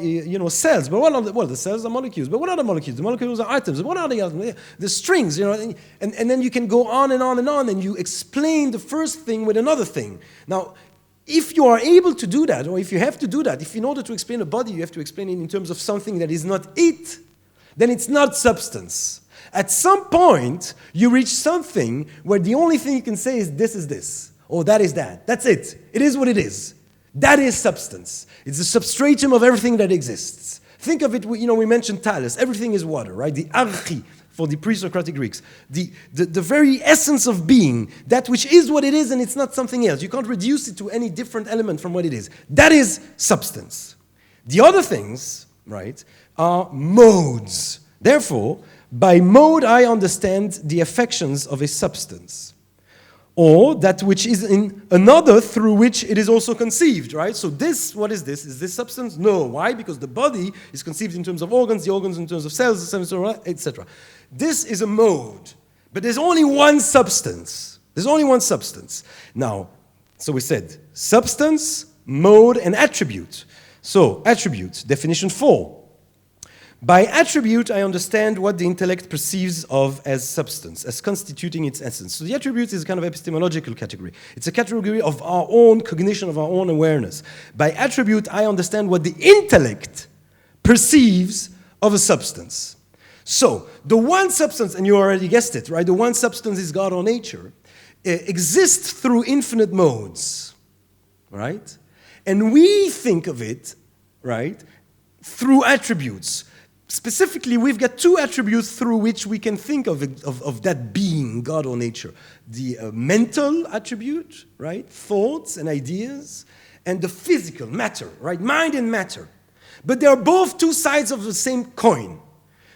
cells, but what are the cells are molecules, but what are the molecules? The molecules are atoms, what are the atoms? The strings, and then you can go on and on and on, and you explain the first thing with another thing. Now, if you are able to do that, or if you have to do that, if in order to explain a body, you have to explain it in terms of something that is not it, then it's not substance. At some point, you reach something where the only thing you can say is this, or that is that. That's it. It is what it is. That is substance. It's the substratum of everything that exists. Think of it, we mentioned talus. Everything is water, right? The archi, for the pre-Socratic Greeks. The very essence of being, that which is what it is and it's not something else. You can't reduce it to any different element from what it is. That is substance. The other things, right, are modes. Therefore, by mode I understand the affections of a substance, or that which is in another through which it is also conceived, right? So this, what is this? Is this substance? No. Why? Because the body is conceived in terms of organs, the organs in terms of cells, etc. This is a mode, but there's only one substance. There's only one substance. Now, so we said substance, mode, and attribute. So, attribute, definition 4. By attribute, I understand what the intellect perceives of as substance, as constituting its essence. So the attribute is a kind of epistemological category. It's a category of our own cognition, of our own awareness. By attribute, I understand what the intellect perceives of a substance. So, the one substance, and you already guessed it, right? The one substance is God or nature. exists through infinite modes, right? And we think of it, right, through attributes. Specifically, we've got two attributes through which we can think of that being, God or nature. The mental attribute, right, thoughts and ideas, and the physical, matter, right, mind and matter. But they are both two sides of the same coin.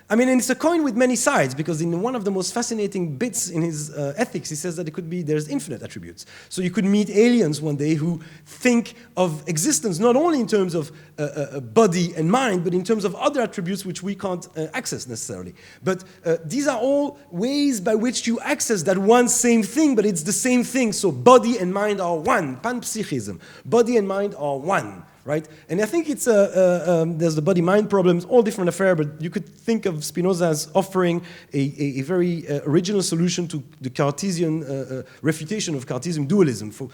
I mean, and it's a coin with many sides, because in one of the most fascinating bits in his ethics, he says that there's infinite attributes. So you could meet aliens one day who think of existence not only in terms of body and mind, but in terms of other attributes which we can't access necessarily. But these are all ways by which you access that one same thing, but it's the same thing. So body and mind are one, panpsychism. Body and mind are one. Right? And I think it's there's the body-mind problems, all different affair, but you could think of Spinoza as offering a very original solution to the Cartesian refutation of Cartesian dualism. For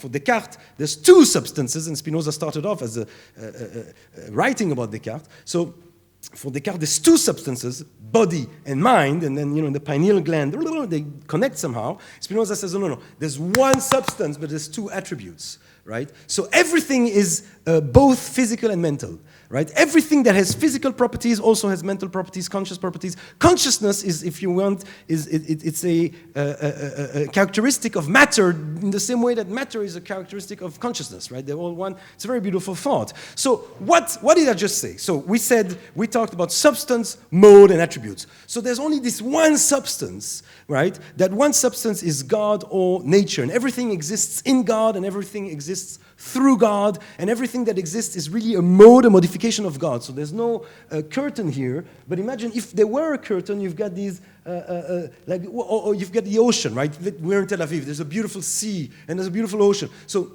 Descartes, there's two substances, and Spinoza started off as writing about Descartes. So for Descartes, there's two substances, body and mind, and then, in the pineal gland, they connect somehow. Spinoza says, no, there's one substance, but there's two attributes. Right? So everything is both physical and mental, right? Everything that has physical properties also has mental properties, conscious properties. Consciousness is, if you want, it's a characteristic of matter in the same way that matter is a characteristic of consciousness, right? They're all one. It's a very beautiful thought. So what did I just say? So we talked about substance, mode, and attributes. So there's only this one substance, right? That one substance is God or nature, and everything exists in God, and everything exists through God, and everything that exists is really a mode, a modification of God. So there's no curtain here, but imagine if there were a curtain, you've got these, you've got the ocean, right? We're in Tel Aviv, there's a beautiful sea, and there's a beautiful ocean. So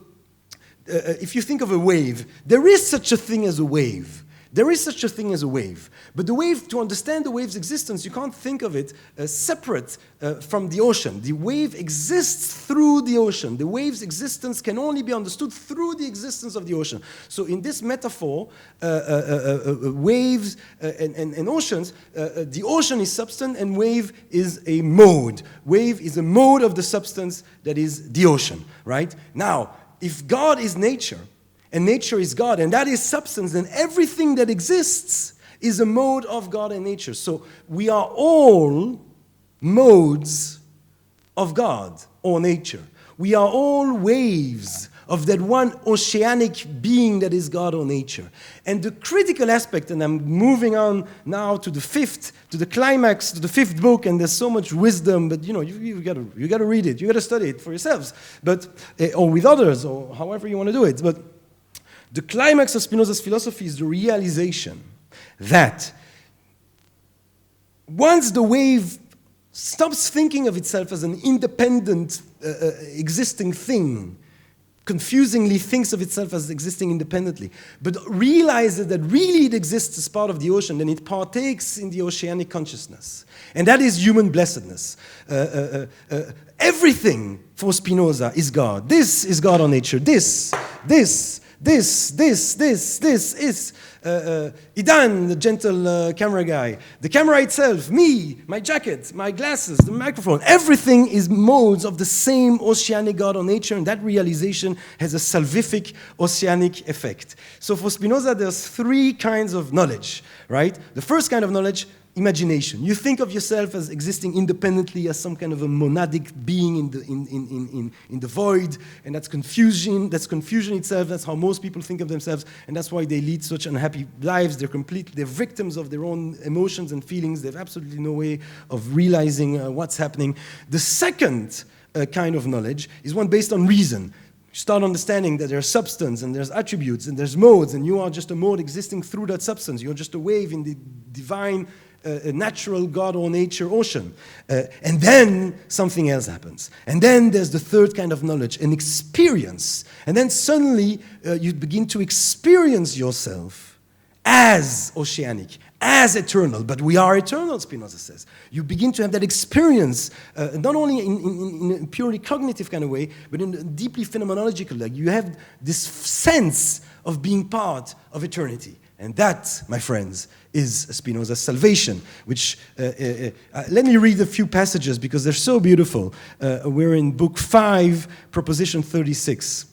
if you think of a wave, there is such a thing as a wave. There is such a thing as a wave. But the wave, to understand the wave's existence, you can't think of it separate from the ocean. The wave exists through the ocean. The wave's existence can only be understood through the existence of the ocean. So in this metaphor, waves and oceans, the ocean is substance and wave is a mode. Wave is a mode of the substance that is the ocean, right? Now, if God is nature, and nature is God, and that is substance, and everything that exists is a mode of God and nature. So we are all modes of God or nature. We are all waves of that one oceanic being that is God or nature. And the critical aspect, and I'm moving on now to the climax, to the fifth book, and there's so much wisdom, but you got to read it, you got to study it for yourselves, but or with others, or however you want to do it. But the climax of Spinoza's philosophy is the realization that once the wave stops thinking of itself as an independent existing thing, confusingly thinks of itself as existing independently, but realizes that really it exists as part of the ocean, then it partakes in the oceanic consciousness. And that is human blessedness. Everything for Spinoza is God. This is God or nature. This is Idan, the gentle camera guy. The camera itself, me, my jacket, my glasses, the microphone. Everything is modes of the same oceanic God or nature, and that realization has a salvific oceanic effect. So for Spinoza, there's three kinds of knowledge, right? The first kind of knowledge, imagination. You think of yourself as existing independently, as some kind of a monadic being in the void, and that's confusion. That's confusion itself. That's how most people think of themselves, and that's why they lead such unhappy lives. They're victims of their own emotions and feelings. They have absolutely no way of realizing what's happening. The second kind of knowledge is one based on reason. You start understanding that there's substance and there's attributes and there's modes, and you are just a mode existing through that substance. You're just a wave in the divine a natural God or nature ocean. And then something else happens. And then there's the third kind of knowledge, an experience. And then suddenly you begin to experience yourself as oceanic, as eternal. But we are eternal, Spinoza says. You begin to have that experience, not only in a purely cognitive kind of way, but in a deeply phenomenological. Like you have this sense of being part of eternity. And that, my friends, is Spinoza's salvation, which, let me read a few passages because they're so beautiful. We're in book 5, proposition 36.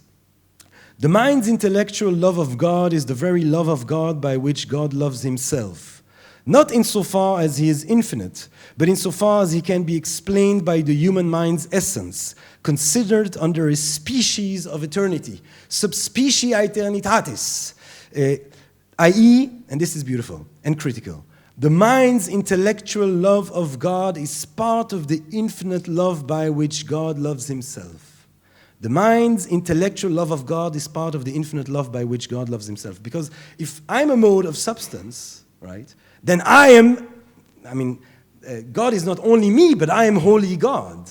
The mind's intellectual love of God is the very love of God by which God loves himself. Not insofar as he is infinite, but insofar as he can be explained by the human mind's essence, considered under a species of eternity, subspecie aeternitatis, i.e., and this is beautiful and critical, the mind's intellectual love of God is part of the infinite love by which God loves himself. The mind's intellectual love of God is part of the infinite love by which God loves himself. Because if I'm a mode of substance, right, then God is not only me, but I am wholly God,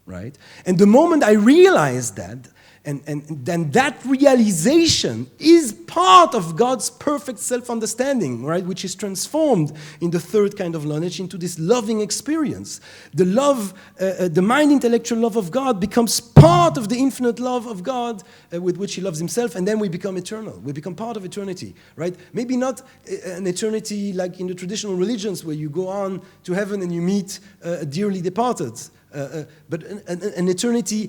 right? And the moment I realize that, and then that realization is part of God's perfect self-understanding, right, which is transformed in the third kind of knowledge into this loving experience. The love, the mind-intellectual love of God becomes part of the infinite love of God with which he loves himself, and then we become eternal. We become part of eternity, right? Maybe not an eternity like in the traditional religions where you go on to heaven and you meet dearly departed, but an eternity,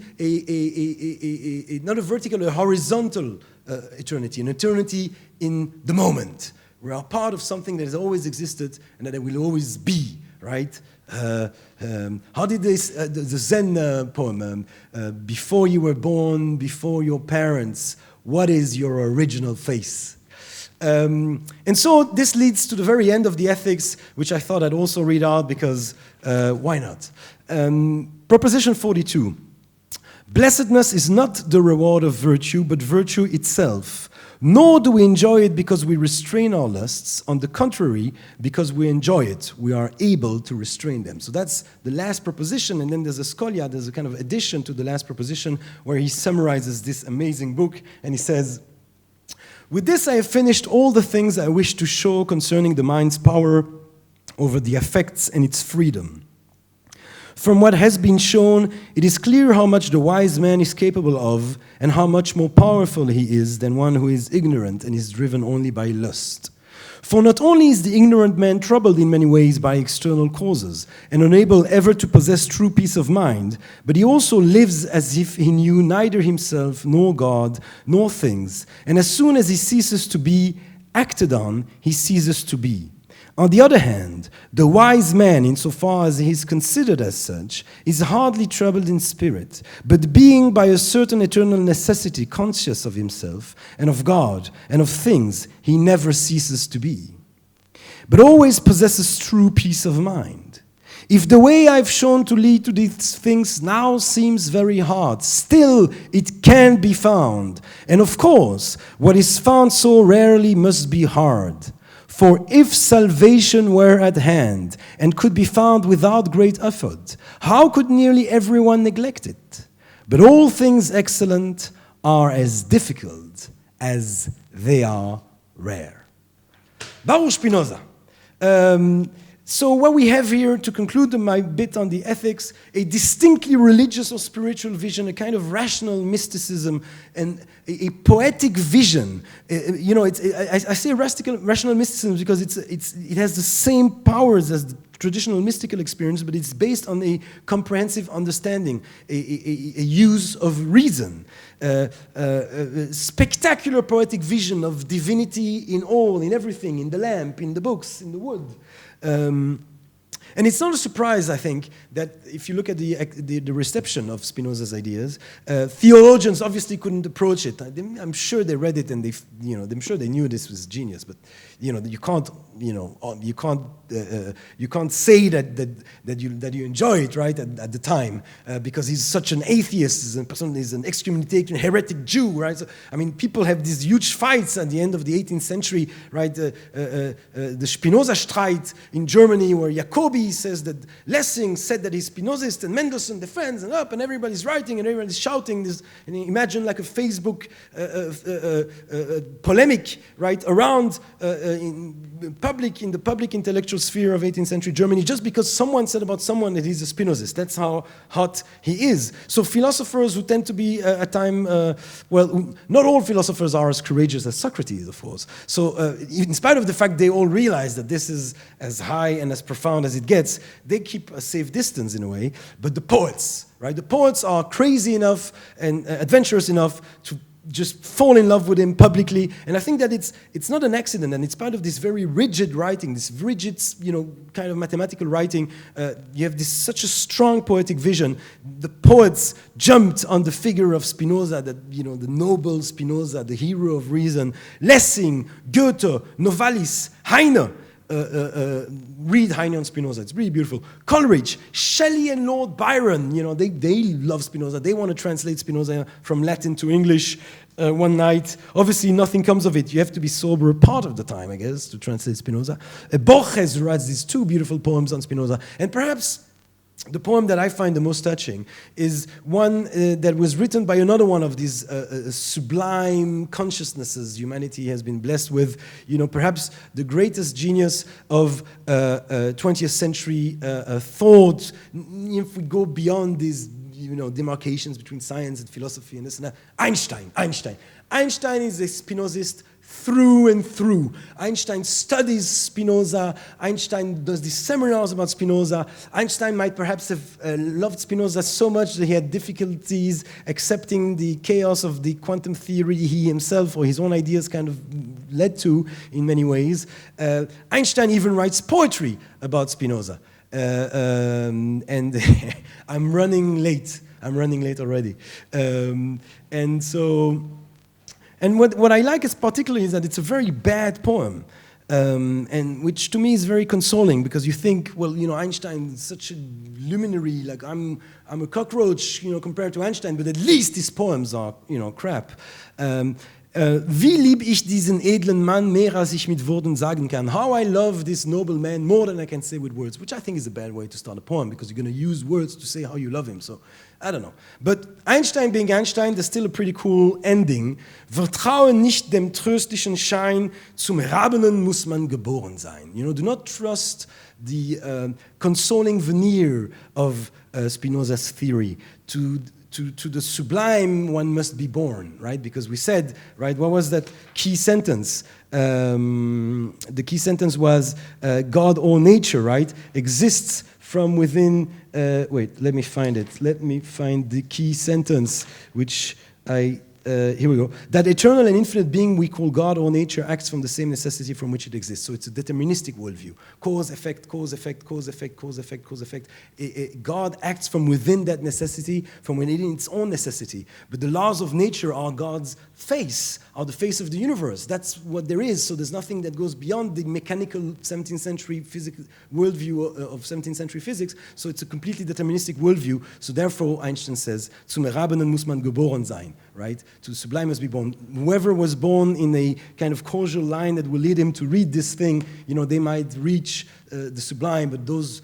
not a vertical, a horizontal eternity, an eternity in the moment. We are part of something that has always existed and that it will always be, right? How did this, the Zen poem, before you were born, before your parents, what is your original face? And so this leads to the very end of the ethics, which I thought I'd also read out because why not? Proposition 42. Blessedness is not the reward of virtue, but virtue itself. Nor do we enjoy it because we restrain our lusts. On the contrary, because we enjoy it, we are able to restrain them. So that's the last proposition, and then there's a scholia, there's a kind of addition to the last proposition where he summarizes this amazing book, and he says, with this I have finished all the things I wish to show concerning the mind's power over the affects and its freedom. From what has been shown, it is clear how much the wise man is capable of and how much more powerful he is than one who is ignorant and is driven only by lust. For not only is the ignorant man troubled in many ways by external causes and unable ever to possess true peace of mind, but he also lives as if he knew neither himself nor God nor things, and as soon as he ceases to be acted on, he ceases to be. On the other hand, the wise man, insofar as he is considered as such, is hardly troubled in spirit, but being by a certain eternal necessity conscious of himself and of God and of things, he never ceases to be, but always possesses true peace of mind. If the way I've shown to lead to these things now seems very hard, still it can be found. And of course, what is found so rarely must be hard. For if salvation were at hand and could be found without great effort, how could nearly everyone neglect it? But all things excellent are as difficult as they are rare. Baruch Spinoza. So what we have here, to conclude my bit on the ethics, a distinctly religious or spiritual vision, a kind of rational mysticism, and a poetic vision. I say rational mysticism because it has the same powers as the traditional mystical experience, but it's based on a comprehensive understanding, a use of reason. Spectacular poetic vision of divinity in all, in everything, in the lamp, in the books, in the wood. And it's not a surprise, I think, that if you look at the reception of Spinoza's ideas, theologians obviously couldn't approach it. I'm sure they read it and I'm sure they knew this was genius. But you can't say that you enjoy it, right, at the time, because he's such an atheist, he's an excommunicated heretic Jew, right? So, people have these huge fights at the end of the 18th century, right? The Spinoza-Streit in Germany, where Jacobi he says that Lessing said that he's Spinozist, and Mendelssohn defends and up, and everybody's writing and everybody's shouting. And imagine like a Facebook polemic, right, around in the public intellectual sphere of 18th century Germany, just because someone said about someone that he's a Spinozist. That's how hot he is. So philosophers who tend to be at time, not all philosophers are as courageous as Socrates, of course. So in spite of the fact they all realize that this is as high and as profound as it gets, they keep a safe distance in a way. But the poets, right? The poets are crazy enough and adventurous enough to just fall in love with him publicly. And I think that it's not an accident, and it's part of this very rigid writing, this rigid, kind of mathematical writing. You have such a strong poetic vision. The poets jumped on the figure of Spinoza, that, the noble Spinoza, the hero of reason. Lessing, Goethe, Novalis, Heine. Read Heine on Spinoza, it's really beautiful. Coleridge, Shelley and Lord Byron, they love Spinoza. They want to translate Spinoza from Latin to English one night. Obviously, nothing comes of it. You have to be sober part of the time, I guess, to translate Spinoza. Borges writes these two beautiful poems on Spinoza. And perhaps the poem that I find the most touching is one that was written by another one of these sublime consciousnesses humanity has been blessed with. Perhaps the greatest genius of 20th century thought, if we go beyond these demarcations between science and philosophy and this and that. Einstein is a Spinozist through and through. Einstein studies Spinoza. Einstein does these seminars about Spinoza. Einstein might perhaps have loved Spinoza so much that he had difficulties accepting the chaos of the quantum theory he himself or his own ideas kind of led to in many ways. Einstein even writes poetry about Spinoza. And I'm running late already. And what I like is particularly is that it's a very bad poem, and which to me is very consoling, because you think, well, Einstein is such a luminary, like I'm a cockroach, compared to Einstein, but at least his poems are, crap. Wie lieb ich diesen edlen Mann mehr als ich mit Worten sagen kann. How I love this noble man more than I can say with words, which I think is a bad way to start a poem, because you're going to use words to say how you love him. So I don't know. But Einstein being Einstein, there's still a pretty cool ending. Vertraue nicht dem tröstlichen Schein, zum Erhabenen muss man geboren sein. Do not trust the consoling veneer of Spinoza's theory. To the sublime, one must be born, right? Because we said, right, what was that key sentence? The key sentence was, God or nature, right, exists from within, wait, let me find it. Let me find the key sentence, which here we go. That eternal and infinite being we call God or nature acts from the same necessity from which it exists. So it's a deterministic worldview. Cause, effect, cause, effect, cause, effect, cause, effect, cause, effect. God acts from within that necessity, from within its own necessity. But the laws of nature are God's face, are the face of the universe. That's what there is. So there's nothing that goes beyond the mechanical 17th century worldview of 17th century physics. So it's a completely deterministic worldview. So therefore, Einstein says, zum Erhabenen muss man geboren sein, right? To the sublime must be born. Whoever was born in a kind of causal line that will lead him to read this thing, they might reach the sublime, but those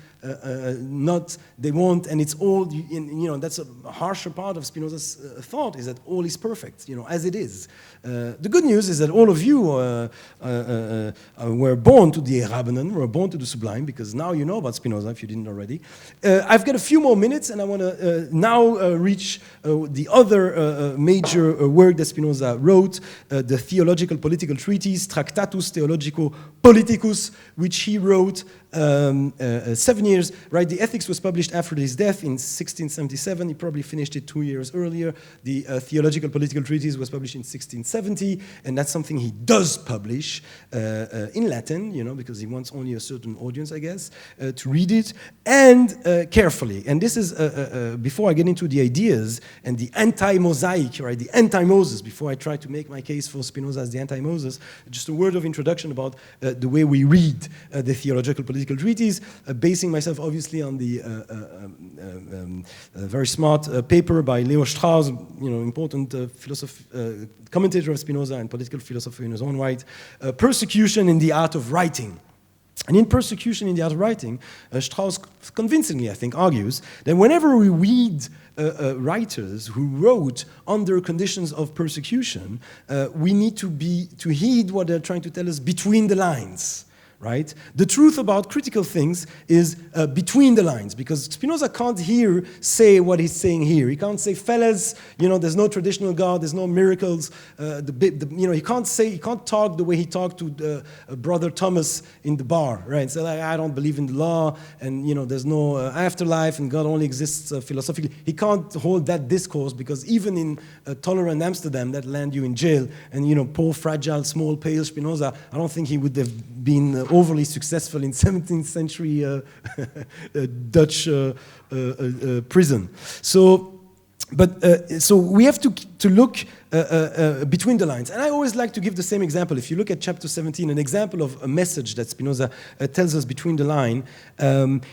they won't, and it's all, that's a harsher part of Spinoza's thought, is that all is perfect, as it is. The good news is that all of you were born to the Erhabenen, were born to the sublime, because now you know about Spinoza, if you didn't already. I've got a few more minutes, and I want to now reach the other major work that Spinoza wrote, the theological political treatise, Tractatus Theologico Politicus, which he wrote 7 years, right? The Ethics was published after his death in 1677. He probably finished it 2 years earlier. The Theological Political Treatise was published in 1670, and that's something he does publish in Latin, because he wants only a certain audience, I guess, to read it, and carefully. And this is, before I get into the ideas and the anti-Mosaic, right, the anti-Moses, before I try to make my case for Spinoza as the anti-Moses, just a word of introduction about the way we read the Theological Political Treatise, basing myself obviously on the very smart paper by Leo Strauss, important commentator of Spinoza and political philosopher in his own right, Persecution in the Art of Writing. And in Persecution in the Art of Writing, Strauss convincingly, I think, argues that whenever we read writers who wrote under conditions of persecution, we need to heed what they're trying to tell us between the lines. Right? The truth about critical things is between the lines, because Spinoza can't here say what he's saying here. He can't say, fellas, there's no traditional God, there's no miracles. He can't talk the way he talked to Brother Thomas in the bar, right? So I don't believe in the law, and there's no afterlife, and God only exists philosophically. He can't hold that discourse, because even in tolerant Amsterdam, that land you in jail, and poor, fragile, small, pale Spinoza, I don't think he would have been overly successful in 17th century Dutch prison. So we have to look between the lines. And I always like to give the same example. If you look at chapter 17, an example of a message that Spinoza tells us between the line,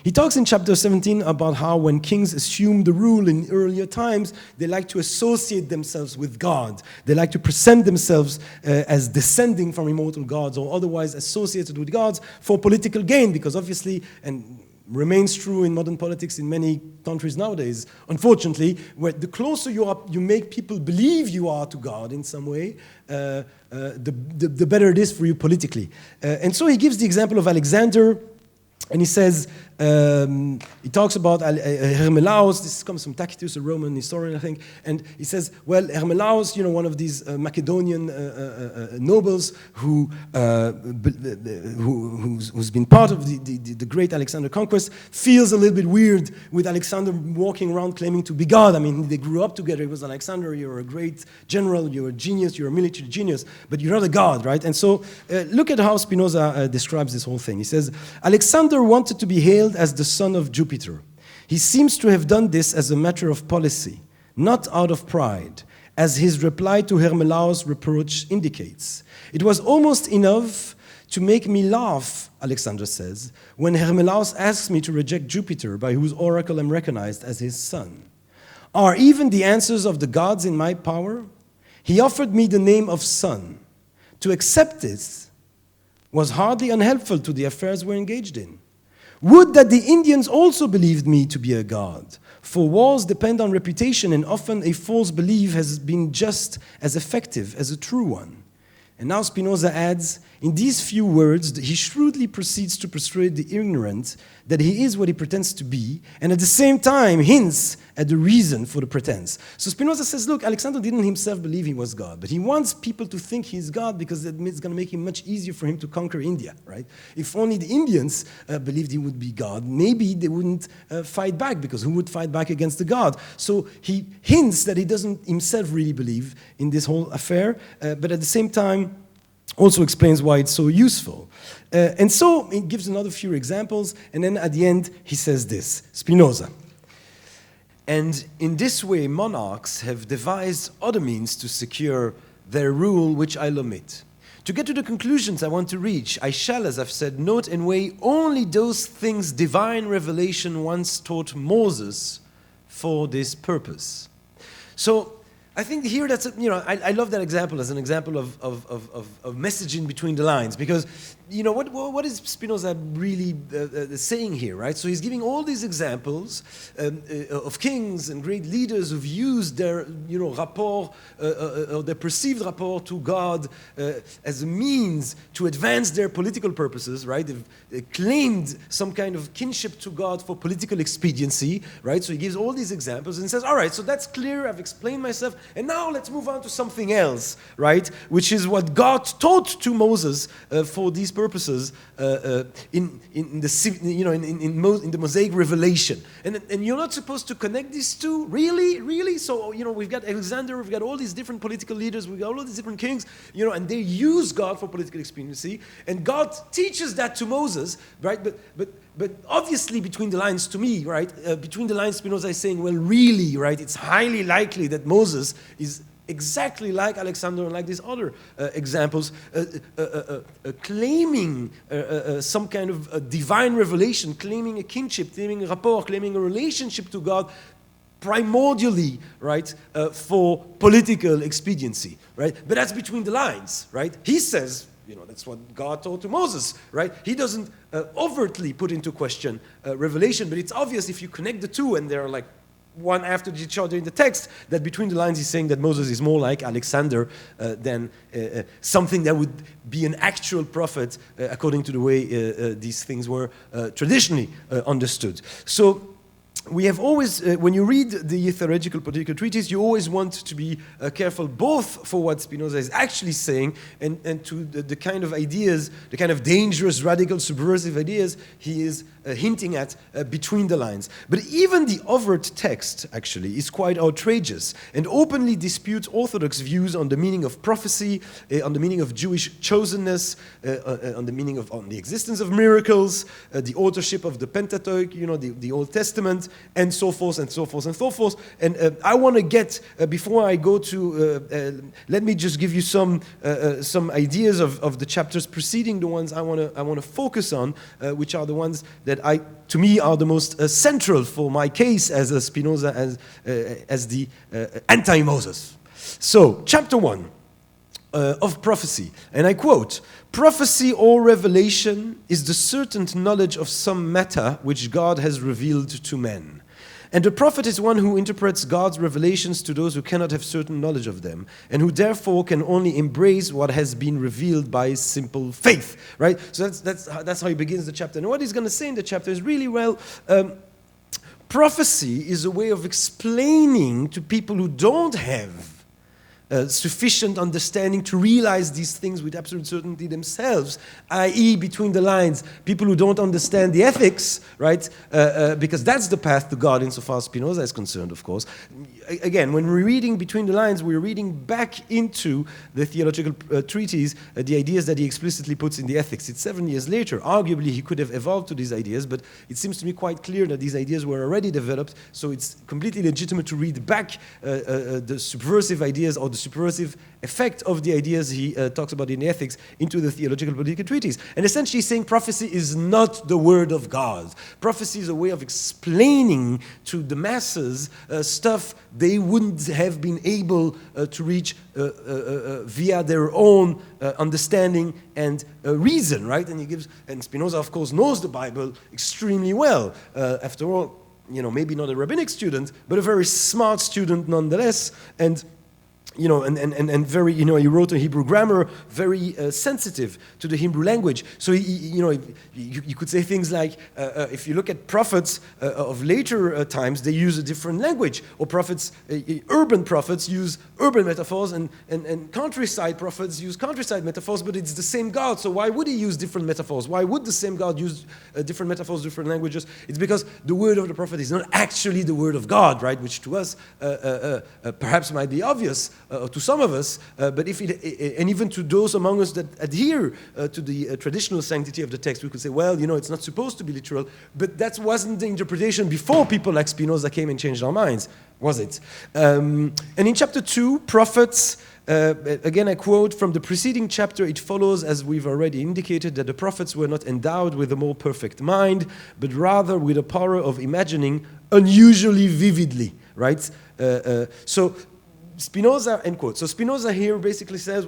he talks in chapter 17 about how when kings assume the rule in earlier times, they like to associate themselves with God. They like to present themselves as descending from immortal gods or otherwise associated with gods for political gain, because obviously, and remains true in modern politics in many countries nowadays, unfortunately, where the closer you make people believe you are to God in some way, the better it is for you politically. And so he gives the example of Alexander, and he says, he talks about Hermelaus. This comes from Tacitus, a Roman historian, I think. And he says, well, Hermelaus, one of these Macedonian nobles who's been part of the great Alexander conquest, feels a little bit weird with Alexander walking around claiming to be God. I mean, they grew up together. It was Alexander, you're a great general, you're a genius, you're a military genius, but you're not a god, right? And so look at how Spinoza describes this whole thing. He says, Alexander wanted to be hailed as the son of Jupiter. He seems to have done this as a matter of policy, not out of pride, as his reply to Hermelaus' reproach indicates. It was almost enough to make me laugh, Alexander says, when Hermelaus asks me to reject Jupiter, by whose oracle I'm recognized as his son. Are even the answers of the gods in my power? He offered me the name of son. To accept this was hardly unhelpful to the affairs we're engaged in. Would that the Indians also believed me to be a god, for wars depend on reputation, and often a false belief has been just as effective as a true one. And now Spinoza adds, in these few words, he shrewdly proceeds to persuade the ignorant that he is what he pretends to be, and at the same time hints at the reason for the pretense. So Spinoza says, look, Alexander didn't himself believe he was God, but he wants people to think he's God because it's going to make it much easier for him to conquer India, right? If only the Indians believed he would be God, maybe they wouldn't fight back, because who would fight back against the God? So he hints that he doesn't himself really believe in this whole affair, but at the same time, also explains why it's so useful. And so he gives another few examples, and then at the end he says this, Spinoza. And in this way monarchs have devised other means to secure their rule, which I'll omit. To get to the conclusions I want to reach, I shall, as I've said, note and weigh only those things divine revelation once taught Moses for this purpose. So I think here that's, I love that example as an example of messaging between the lines, because, what is Spinoza really saying here, right? So he's giving all these examples of kings and great leaders who've used their, rapport, or their perceived rapport to God as a means to advance their political purposes, right? They've claimed some kind of kinship to God for political expediency, right? So he gives all these examples and says, all right, so that's clear, I've explained myself, and now let's move on to something else, right? Which is what God taught to Moses for these purposes in the Mosaic revelation. And you're not supposed to connect these two, really? So, we've got Alexander, we've got all these different political leaders, we've got all these different kings, and they use God for political expediency, and God teaches that to Moses, right? But obviously between the lines to me, right, between the lines Spinoza is saying, well, really, right, it's highly likely that Moses is exactly like Alexander and like these other examples, claiming some kind of divine revelation, claiming a kinship, claiming a rapport, claiming a relationship to God, primordially, right, for political expediency, right? But that's between the lines, right? He says, that's what God told to Moses, right? He doesn't overtly put into question revelation, but it's obvious if you connect the two, and they're like one after each other in the text, that between the lines he's saying that Moses is more like Alexander than something that would be an actual prophet according to the way these things were traditionally understood. So we have always, when you read the theological political treatise, you always want to be careful both for what Spinoza is actually saying and to the kind of ideas, the kind of dangerous, radical, subversive ideas he is hinting at between the lines. But even the overt text, actually, is quite outrageous and openly disputes Orthodox views on the meaning of prophecy, on the meaning of Jewish chosenness, on the existence of miracles, the authorship of the Pentateuch, the Old Testament, and so forth and so forth and so forth. And I want to get, before I go to, let me just give you some ideas of the chapters preceding the ones I want to focus on, which are the ones that to me are the most central for my case as a Spinoza, as the anti-Moses. So, chapter 1 of prophecy, and I quote, "Prophecy or revelation is the certain knowledge of some matter which God has revealed to men. And the prophet is one who interprets God's revelations to those who cannot have certain knowledge of them, and who therefore can only embrace what has been revealed by simple faith." Right? So that's how he begins the chapter. And what he's going to say in the chapter is really, prophecy is a way of explaining to people who don't have sufficient understanding to realize these things with absolute certainty themselves, i.e. between the lines, people who don't understand the ethics, right? Because that's the path to God insofar as Spinoza is concerned, of course. Again, when we're reading between the lines, we're reading back into the theological treatise the ideas that he explicitly puts in the ethics. It's 7 years later. Arguably, he could have evolved to these ideas, but it seems to me quite clear that these ideas were already developed, so it's completely legitimate to read back the subversive ideas or the subversive effect of the ideas he talks about in the ethics into the theological political treatise. And essentially saying prophecy is not the word of God. Prophecy is a way of explaining to the masses stuff they wouldn't have been able to reach via their own understanding and reason, right? And Spinoza, of course, knows the Bible extremely well. After all, maybe not a rabbinic student, but a very smart student nonetheless. And very, he wrote a Hebrew grammar, very sensitive to the Hebrew language. So, you could say things like, if you look at prophets of later times, they use a different language. Or prophets, urban prophets use urban metaphors, and countryside prophets use countryside metaphors, but it's the same God. So why would he use different metaphors? Why would the same God use different metaphors, different languages? It's because the word of the prophet is not actually the word of God, right? Which to us perhaps might be obvious. To some of us, but and even to those among us that adhere to the traditional sanctity of the text, we could say, well, it's not supposed to be literal, but that wasn't the interpretation before people like Spinoza came and changed our minds, was it? And in chapter 2, prophets, again I quote, "From the preceding chapter it follows, as we've already indicated, that the prophets were not endowed with a more perfect mind, but rather with a power of imagining unusually vividly," right? So Spinoza, end quote. So Spinoza here basically says,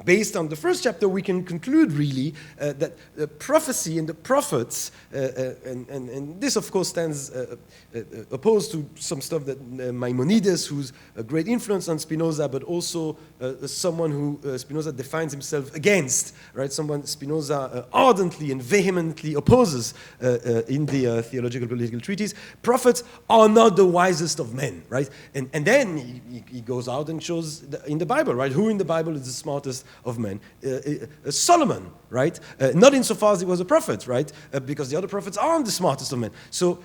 based on the first chapter, we can conclude really that the prophecy and the prophets, and this of course stands opposed to some stuff that Maimonides, who's a great influence on Spinoza, but also someone who Spinoza defines himself against, right? Someone Spinoza ardently and vehemently opposes in the theological political treatise. Prophets are not the wisest of men, right? And then he goes out and shows in the Bible, right? Who in the Bible is the smartest of men? Solomon, right? Not insofar as he was a prophet, right? Because the other prophets aren't the smartest of men. So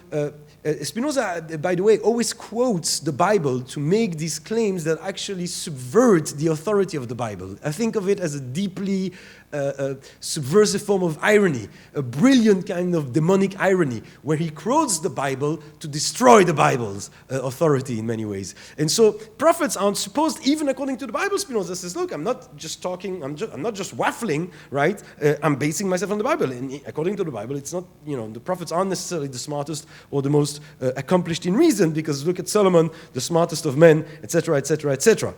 Spinoza, by the way, always quotes the Bible to make these claims that actually subvert the authority of the Bible. I think of it as a deeply subversive form of irony, a brilliant kind of demonic irony, where he quotes the Bible to destroy the Bible's authority in many ways. And so prophets aren't supposed, even according to the Bible, Spinoza says, look, I'm not just talking, I'm not just waffling, right? I'm basing myself on the Bible. And according to the Bible, it's not, the prophets aren't necessarily the smartest or the most accomplished in reason, because look at Solomon, the smartest of men, etc., etc., etc.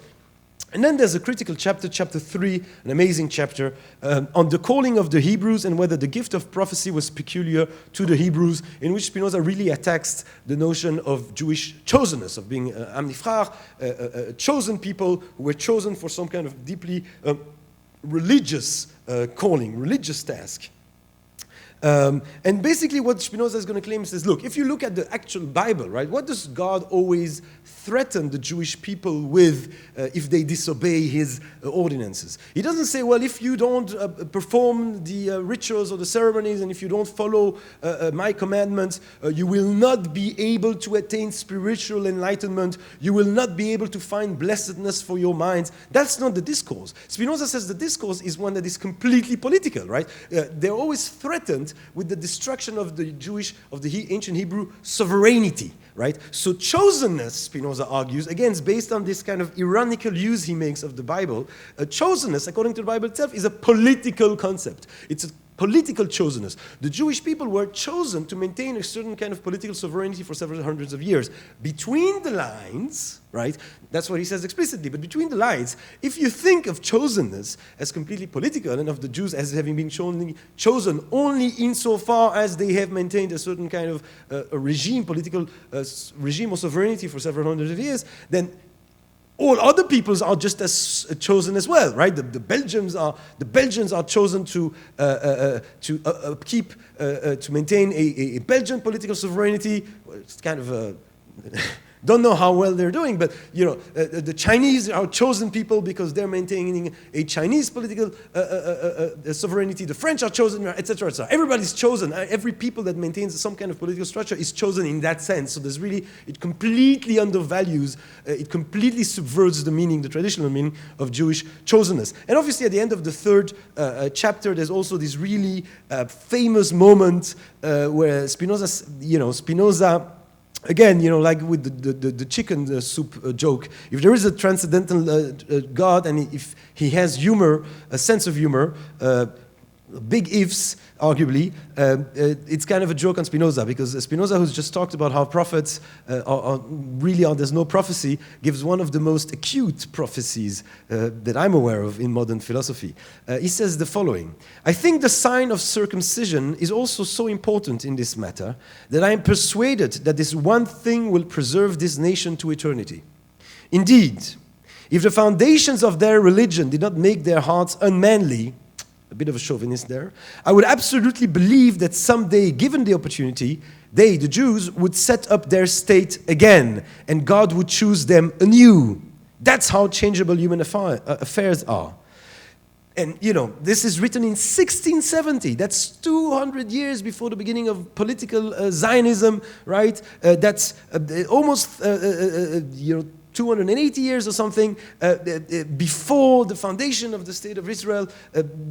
And then there's a critical chapter, chapter 3, an amazing chapter, on the calling of the Hebrews and whether the gift of prophecy was peculiar to the Hebrews, in which Spinoza really attacks the notion of Jewish chosenness, of being am nifchar, chosen people who were chosen for some kind of deeply religious calling, religious task. And basically what Spinoza is going to claim is, look, if you look at the actual Bible, right, what does God always threaten the Jewish people with if they disobey his ordinances? He doesn't say, well, if you don't perform the rituals or the ceremonies, and if you don't follow my commandments, you will not be able to attain spiritual enlightenment. You will not be able to find blessedness for your minds. That's not the discourse. Spinoza says the discourse is one that is completely political, right? They're always threatened with the destruction of the ancient Hebrew sovereignty, right? So chosenness, Spinoza argues, again, is based on this kind of ironical use he makes of the Bible. Chosenness, according to the Bible itself, is a political concept. It's a political chosenness. The Jewish people were chosen to maintain a certain kind of political sovereignty for several hundreds of years. Between the lines, right, that's what he says explicitly, but between the lines, if you think of chosenness as completely political and of the Jews as having been chosen only insofar as they have maintained a certain kind of a regime, political regime or sovereignty for several hundreds of years, then all other peoples are just as chosen as well, right? The Belgians are chosen to maintain a Belgian political sovereignty. It's kind of a don't know how well they're doing, but the Chinese are chosen people because they're maintaining a Chinese political sovereignty. The French are chosen, etc., etc. Everybody's chosen. Every people that maintains some kind of political structure is chosen in that sense. So it completely undervalues, it completely subverts the meaning, the traditional meaning of Jewish chosenness. And obviously, at the end of the third chapter, there's also this really famous moment where Spinoza. Again, like with the chicken soup joke, if there is a transcendental God and if he has humor, a sense of humor, big ifs, arguably, it's kind of a joke on Spinoza, because Spinoza, who's just talked about how prophets there's no prophecy, gives one of the most acute prophecies that I'm aware of in modern philosophy. He says the following: I think the sign of circumcision is also so important in this matter that I am persuaded that this one thing will preserve this nation to eternity. Indeed, if the foundations of their religion did not make their hearts unmanly, a bit of a chauvinist there, I would absolutely believe that someday, given the opportunity, they, the Jews, would set up their state again, and God would choose them anew. That's how changeable human affairs are. And, this is written in 1670. That's 200 years before the beginning of political Zionism, right? That's almost, 280 years or something before the foundation of the State of Israel,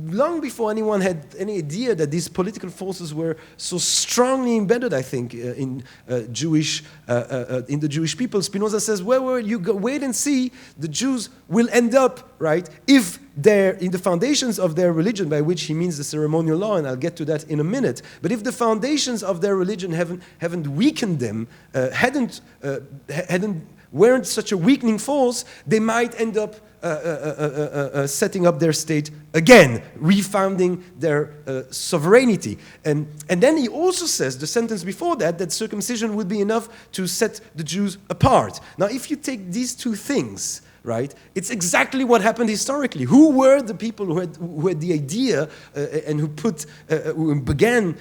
long before anyone had any idea that these political forces were so strongly embedded, I think, in the Jewish people. Spinoza says, wait and see, the Jews will end up, right, if they're in the foundations of their religion, by which he means the ceremonial law, and I'll get to that in a minute, but if the foundations of their religion haven't weakened them, weren't such a weakening force, they might end up setting up their state again, refounding their sovereignty. And then he also says, the sentence before that circumcision would be enough to set the Jews apart. Now, if you take these two things, right, it's exactly what happened historically. Who were the people who had the idea and who began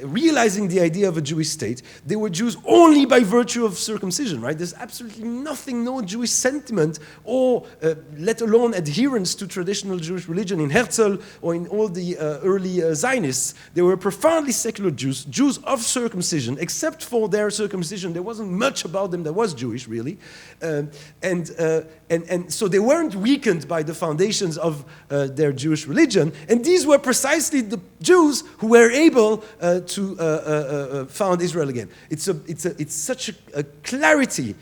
realizing the idea of a Jewish state? They were Jews only by virtue of circumcision, right? There's absolutely nothing, no Jewish sentiment or let alone adherence to traditional Jewish religion in Herzl or in all the early Zionists. They were profoundly secular Jews, Jews of circumcision. Except for their circumcision, there wasn't much about them that was Jewish, really. And so they weren't weakened by the foundations of their Jewish religion. And these were precisely the Jews who were able to found Israel again. It's such a clarity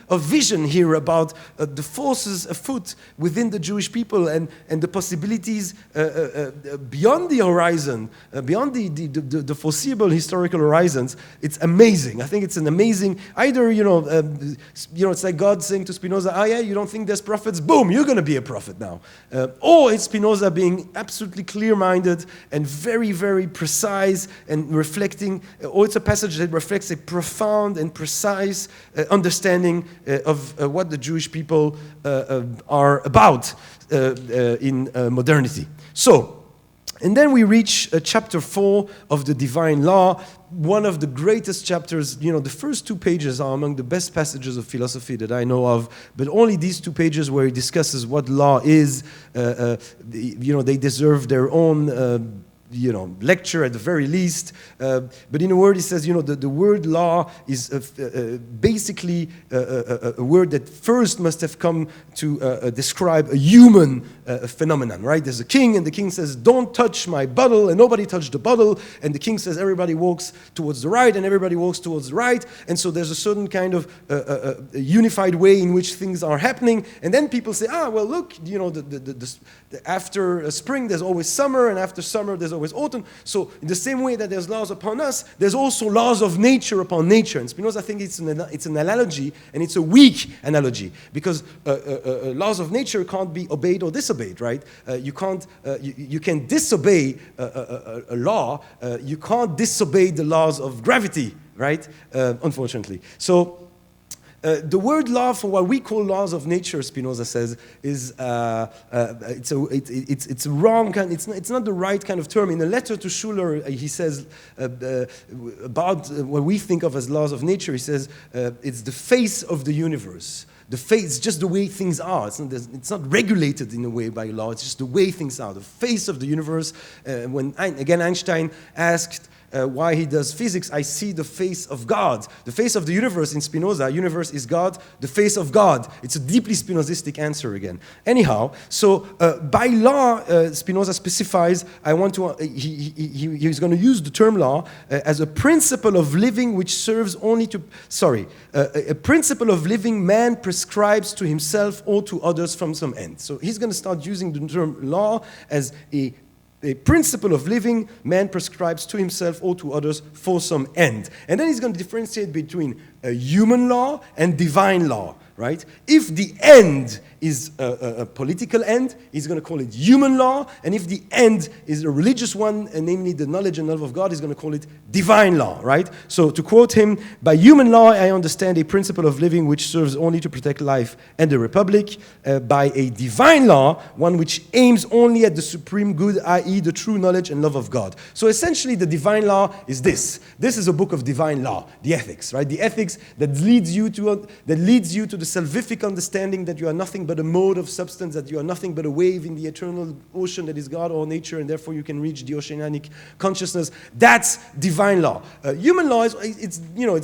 of vision here about the forces afoot within the Jewish people and the possibilities beyond the horizon, beyond the foreseeable historical horizons. It's amazing. I think it's an amazing, either, it's like God God saying to Spinoza, yeah, you don't think there's prophets? Boom, you're going to be a prophet now. Or it's Spinoza being absolutely clear-minded and very, very precise and reflecting, or it's a passage that reflects a profound and precise understanding of what the Jewish people are about in modernity. So, and then we reach chapter 4 of the Divine Law, one of the greatest chapters. You know, the first 2 pages are among the best passages of philosophy that I know of, but only these 2 pages where he discusses what law is, you know, they deserve their own lecture at the very least. But in a word, he says, the word law is basically a word that first must have come to describe a human phenomenon, right? There's a king, and the king says, don't touch my bottle, and nobody touched the bottle, and the king says, everybody walks towards the right, and everybody walks towards the right, and so there's a certain kind of a unified way in which things are happening, and then people say, well, look, after spring there's always summer, and after summer there's always autumn. So in the same way that there's laws upon us, there's also laws of nature upon nature. And Spinoza thinks it's an analogy, and it's a weak analogy, because laws of nature can't be obeyed or disobeyed, right? You can disobey a law. You can't disobey the laws of gravity, right? Unfortunately. So the word law, for what we call laws of nature, Spinoza says, is it's a wrong kind. It's not the right kind of term. In a letter to Schuller, he says about what we think of as laws of nature. He says it's the face of the universe. The face, just the way things are. It's not regulated in a way by law. It's just the way things are. The face of the universe. When Einstein asked why he does physics, I see the face of God. The face of the universe in Spinoza, universe is God, the face of God. It's a deeply Spinozistic answer again. Anyhow, so by law, Spinoza specifies, he's going to use the term law as a principle of living which serves only to, a principle of living man prescribes to himself or to others from some end. So he's going to start using the term law as a principle of living man prescribes to himself or to others for some end. And then he's going to differentiate between a human law and divine law, right? If the end is a political end, he's going to call it human law, and if the end is a religious one, and namely the knowledge and love of God, he's going to call it divine law, right? So to quote him, by human law I understand a principle of living which serves only to protect life and the republic. By a divine law, one which aims only at the supreme good, i.e. the true knowledge and love of God. So essentially the divine law is this. This is a book of divine law, the ethics, right? The ethics that leads you to the salvific understanding that you are nothing but a mode of substance, that you are nothing but a wave in the eternal ocean that is God or nature, and therefore you can reach the oceanic consciousness. That's divine law. Human law is you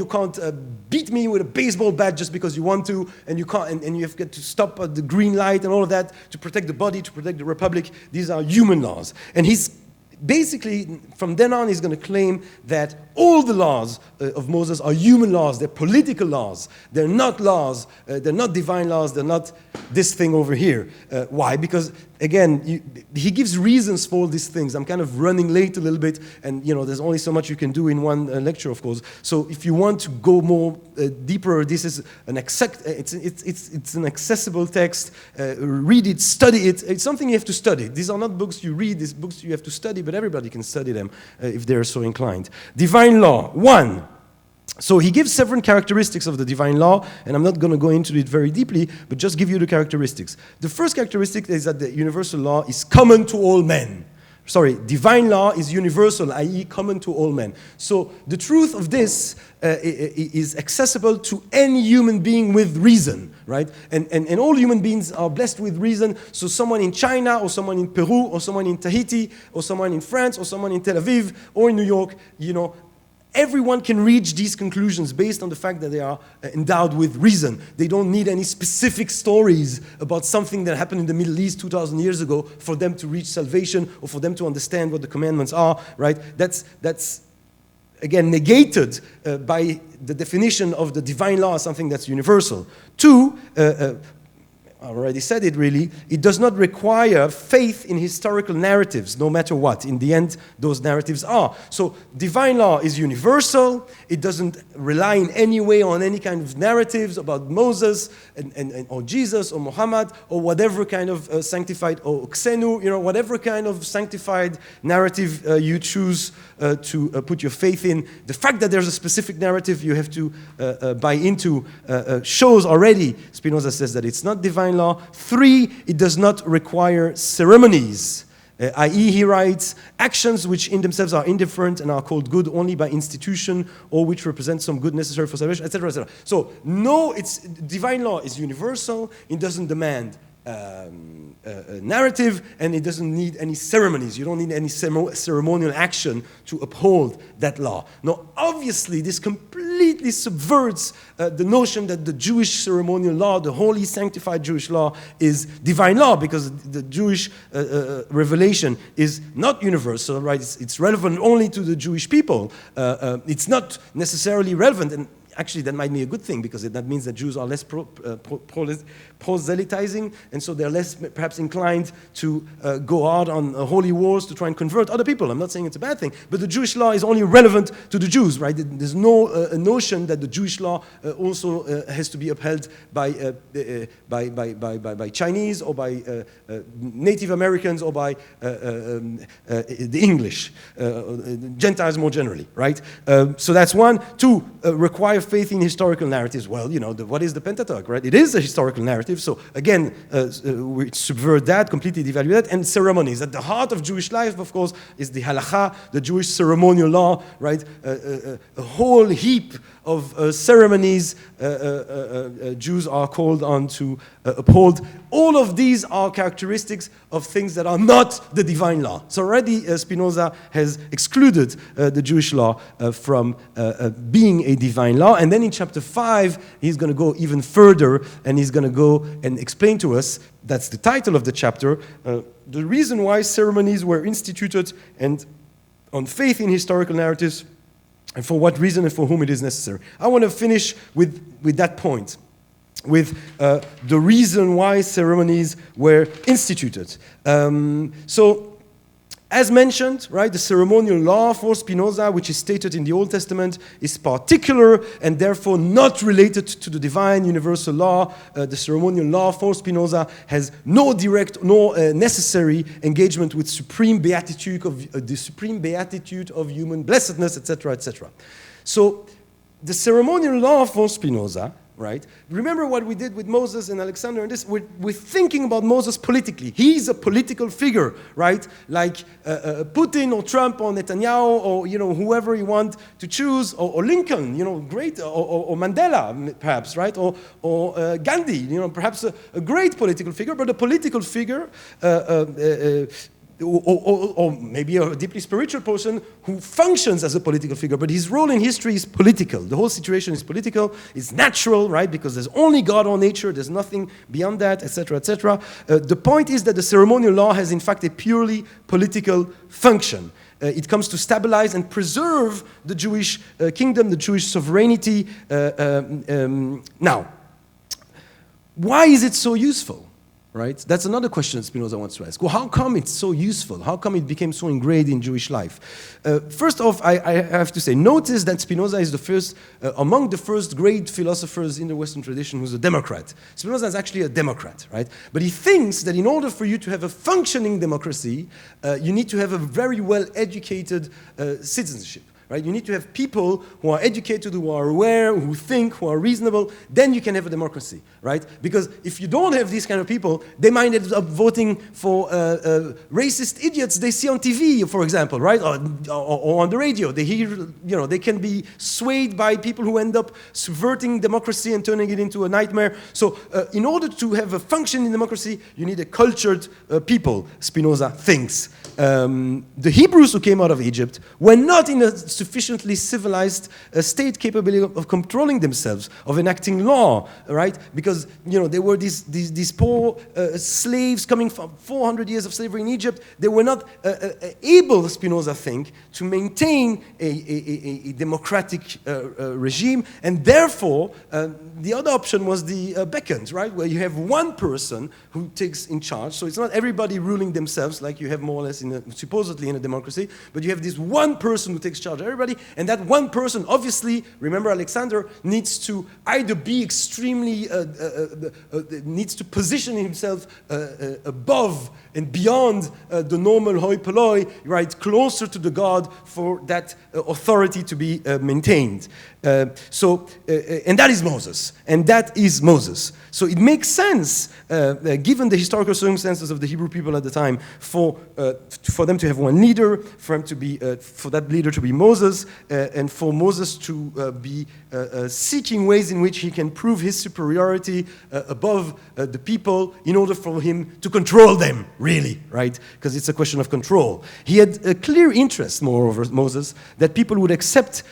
can't beat me with a baseball bat just because you want to, and you can't, and you have got to stop at the green light and all of that to protect the body, to protect the republic. These are human laws, and he's basically, from then on, he's going to claim that all the laws of Moses are human laws. They're political laws. They're not laws. They're not divine laws. They're not this thing over here. Why? Because, again, he gives reasons for all these things. I'm kind of running late a little bit, and there's only so much you can do in one lecture, of course. So if you want to go more deeper, this is it's an accessible text. Read it, study it. It's something you have to study. These are not books you read. These books you have to study, but everybody can study them if they're so inclined. Divine law, 1. So he gives several characteristics of the divine law, and I'm not going to go into it very deeply, but just give you the characteristics. The first characteristic is that the universal law is common to all men. Divine law is universal, i.e. common to all men. So the truth of this is accessible to any human being with reason, right? And all human beings are blessed with reason. So someone in China, or someone in Peru, or someone in Tahiti, or someone in France, or someone in Tel Aviv, or in New York, everyone can reach these conclusions based on the fact that they are endowed with reason. They don't need any specific stories about something that happened in the Middle East 2,000 years ago for them to reach salvation or for them to understand what the commandments are, right? That's again, negated by the definition of the divine law as something that's universal. 2, I already said it really, it does not require faith in historical narratives, no matter what. In the end, those narratives are. So divine law is universal. It doesn't rely in any way on any kind of narratives about Moses or Jesus or Muhammad or whatever kind of sanctified, or Xenu, whatever kind of sanctified narrative you choose to put your faith in. The fact that there's a specific narrative you have to buy into shows already, Spinoza says, that it's not divine law. 3, it does not require ceremonies, i.e., he writes, actions which in themselves are indifferent and are called good only by institution, or which represent some good necessary for salvation, etc., etc. So, no, divine law is universal. It doesn't demand a narrative, and it doesn't need any ceremonies. You don't need any ceremonial action to uphold that law. Now, obviously, this completely subverts the notion that the Jewish ceremonial law, the holy sanctified Jewish law, is divine law, because the Jewish revelation is not universal, right? It's relevant only to the Jewish people. It's not necessarily relevant, and actually, that might be a good thing, because that means that Jews are less proselytizing, and so they're less perhaps inclined to go out on holy wars to try and convert other people. I'm not saying it's a bad thing, but the Jewish law is only relevant to the Jews, right? There's no notion that the Jewish law also has to be upheld by Chinese or by Native Americans or by the English, Gentiles more generally, right? So that's 1. 2, require faith in historical narratives. Well, what is the Pentateuch, right? It is a historical narrative, so again, we subvert that, completely devalue that, and ceremonies. At the heart of Jewish life, of course, is the halakha, the Jewish ceremonial law, right? A whole heap of ceremonies Jews are called on to uphold. All of these are characteristics of things that are not the divine law. So already Spinoza has excluded the Jewish law from being a divine law. And then in chapter 5, he's going to go even further, and he's going to go and explain to us, that's the title of the chapter, the reason why ceremonies were instituted and on faith in historical narratives, and for what reason and for whom it is necessary. I want to finish with that point, with the reason why ceremonies were instituted. So, as mentioned, right, the ceremonial law for Spinoza, which is stated in the Old Testament, is particular and therefore not related to the divine universal law. The ceremonial law for Spinoza has no direct, no necessary engagement with supreme beatitude of the supreme beatitude of human blessedness, etc., etc. So, the ceremonial law for Spinoza, right? Remember what we did with Moses and Alexander and this? We're thinking about Moses politically. He's a political figure, right? Like Putin or Trump or Netanyahu or whoever you want to choose, or Lincoln, great, or Mandela perhaps, right? Or Gandhi, perhaps a great political figure, but a political figure. Or maybe a deeply spiritual person who functions as a political figure, but his role in history is political. The whole situation is political, it's natural, right? Because there's only God or nature, there's nothing beyond that, etc., etc. The point is that the ceremonial law has in fact a purely political function. It comes to stabilize and preserve the Jewish kingdom, the Jewish sovereignty. Now, why is it so useful? Right? That's another question Spinoza wants to ask. Well, how come it's so useful? How come it became so ingrained in Jewish life? First off, I have to say, notice that Spinoza is the first, among the first great philosophers in the Western tradition who's a Democrat. Spinoza is actually a Democrat, right? But he thinks that in order for you to have a functioning democracy, you need to have a very well-educated citizenship. Right? You need to have people who are educated, who are aware, who think, who are reasonable. Then you can have a democracy, right? Because if you don't have these kind of people, they might end up voting for racist idiots they see on TV, for example, right? Or on the radio. They hear, they can be swayed by people who end up subverting democracy and turning it into a nightmare. So, in order to have a functioning democracy, you need a cultured people, Spinoza thinks. The Hebrews who came out of Egypt were not in a self-sufficiently civilized state capable of controlling themselves, of enacting law, right? Because, there were these poor slaves coming from 400 years of slavery in Egypt. They were not able, Spinoza think, to maintain a democratic regime, and therefore the other option was the Beckons, right, where you have one person who takes in charge. So it's not everybody ruling themselves like you have more or less supposedly in a democracy, but you have this one person who takes charge of everybody, and that one person, obviously, remember Alexander, needs to either be extremely, needs to position himself above and beyond the normal hoi polloi, right, closer to the god for that authority to be maintained. And that is Moses. And that is Moses. So it makes sense, given the historical circumstances of the Hebrew people at the time, for them to have one leader, for that leader to be Moses, and for Moses to be seeking ways in which he can prove his superiority above the people in order for him to control them, really, right? Because it's a question of control. He had a clear interest, moreover, Moses, that people would accept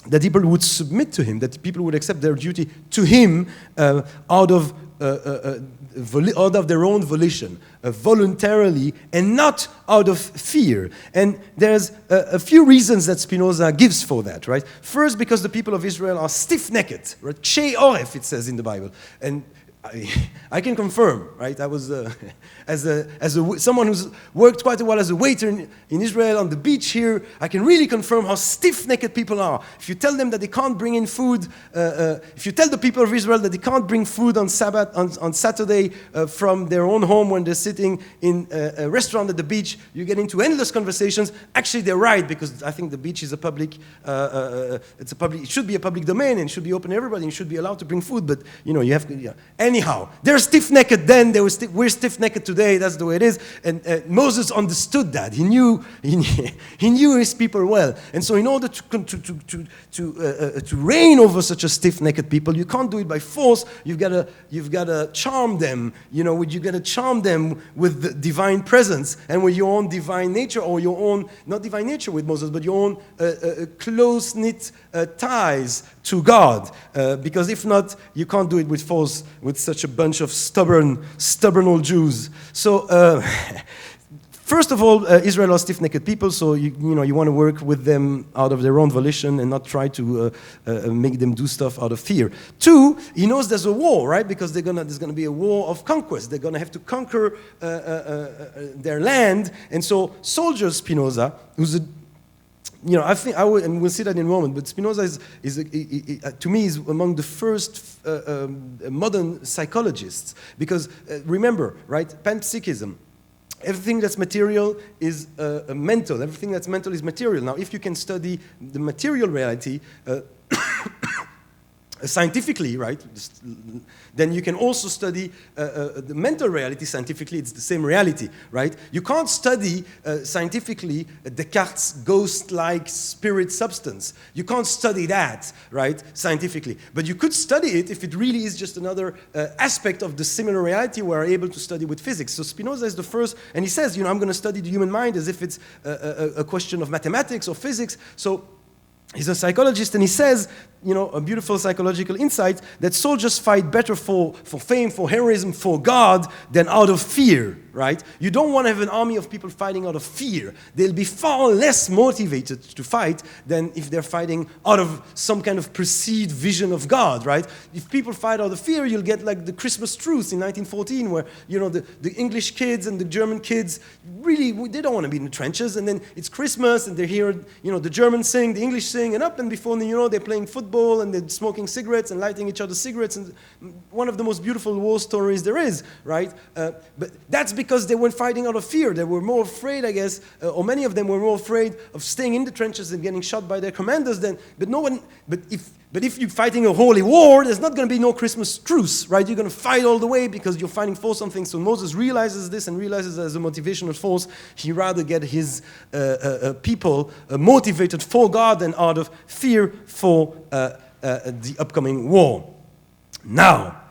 that people would submit to him, that people would accept their duty to him out of their own volition, voluntarily, and not out of fear. And there's a few reasons that Spinoza gives for that, right? First, because the people of Israel are stiff-necked, right? Shei oref, it says in the Bible. And I can confirm, right? I was, someone who's worked quite a while as a waiter in Israel on the beach here, I can really confirm how stiff-necked people are. If you tell them that they can't bring in food, if you tell the people of Israel that they can't bring food on Sabbath, on Saturday from their own home when they're sitting in a restaurant at the beach, you get into endless conversations. Actually, they're right, because I think the beach is it should be a public domain and should be open to everybody and should be allowed to bring food, but you have to, anyhow, they're stiff-necked then, we're stiff-necked today, that's the way it is. And Moses understood that. He knew his people well. And so in order to reign over such a stiff-necked people, you can't do it by force. You've got to charm them, you've got to charm them with the divine presence and with your own divine nature, or your own, not divine nature with Moses, but your own close-knit ties to God. Because if not, you can't do it with force with such a bunch of stubborn old Jews. So, first of all, Israel are stiff-necked people, so you want to work with them out of their own volition and not try to make them do stuff out of fear. Two, he knows there's a war, right? Because there's gonna be a war of conquest. They're gonna have to conquer their land, and so soldiers, Spinoza, who's a I think and we'll see that in a moment, but Spinoza to me is among the first modern psychologists, because remember, right, panpsychism, everything that's material is mental, everything that's mental is material. Now, if you can study the material reality scientifically, right, then you can also study the mental reality scientifically. It's the same reality, right? You can't study scientifically Descartes' ghost-like spirit substance. You can't study that, right, scientifically. But you could study it if it really is just another aspect of the similar reality we're able to study with physics. So Spinoza is the first, and he says, I'm going to study the human mind as if it's a question of mathematics or physics. So he's a psychologist, and he says, a beautiful psychological insight, that soldiers fight better for fame, for heroism, for God, than out of fear, right? You don't want to have an army of people fighting out of fear. They'll be far less motivated to fight than if they're fighting out of some kind of perceived vision of God, right? If people fight out of fear, you'll get like the Christmas truce in 1914, where, the English kids and the German kids, really, they don't want to be in the trenches, and then it's Christmas, and they hear, the Germans sing, the English sing, and up, and before they're playing football, and they're smoking cigarettes and lighting each other's cigarettes, and one of the most beautiful war stories there is, right? But that's because they weren't fighting out of fear. They were more afraid, I guess, or many of them were more afraid of staying in the trenches and getting shot by their commanders But if you're fighting a holy war, there's not going to be no Christmas truce, right? You're going to fight all the way because you're fighting for something. So Moses realizes this and realizes as a motivational force, he'd rather get his people motivated for God than out of fear for the upcoming war. Now,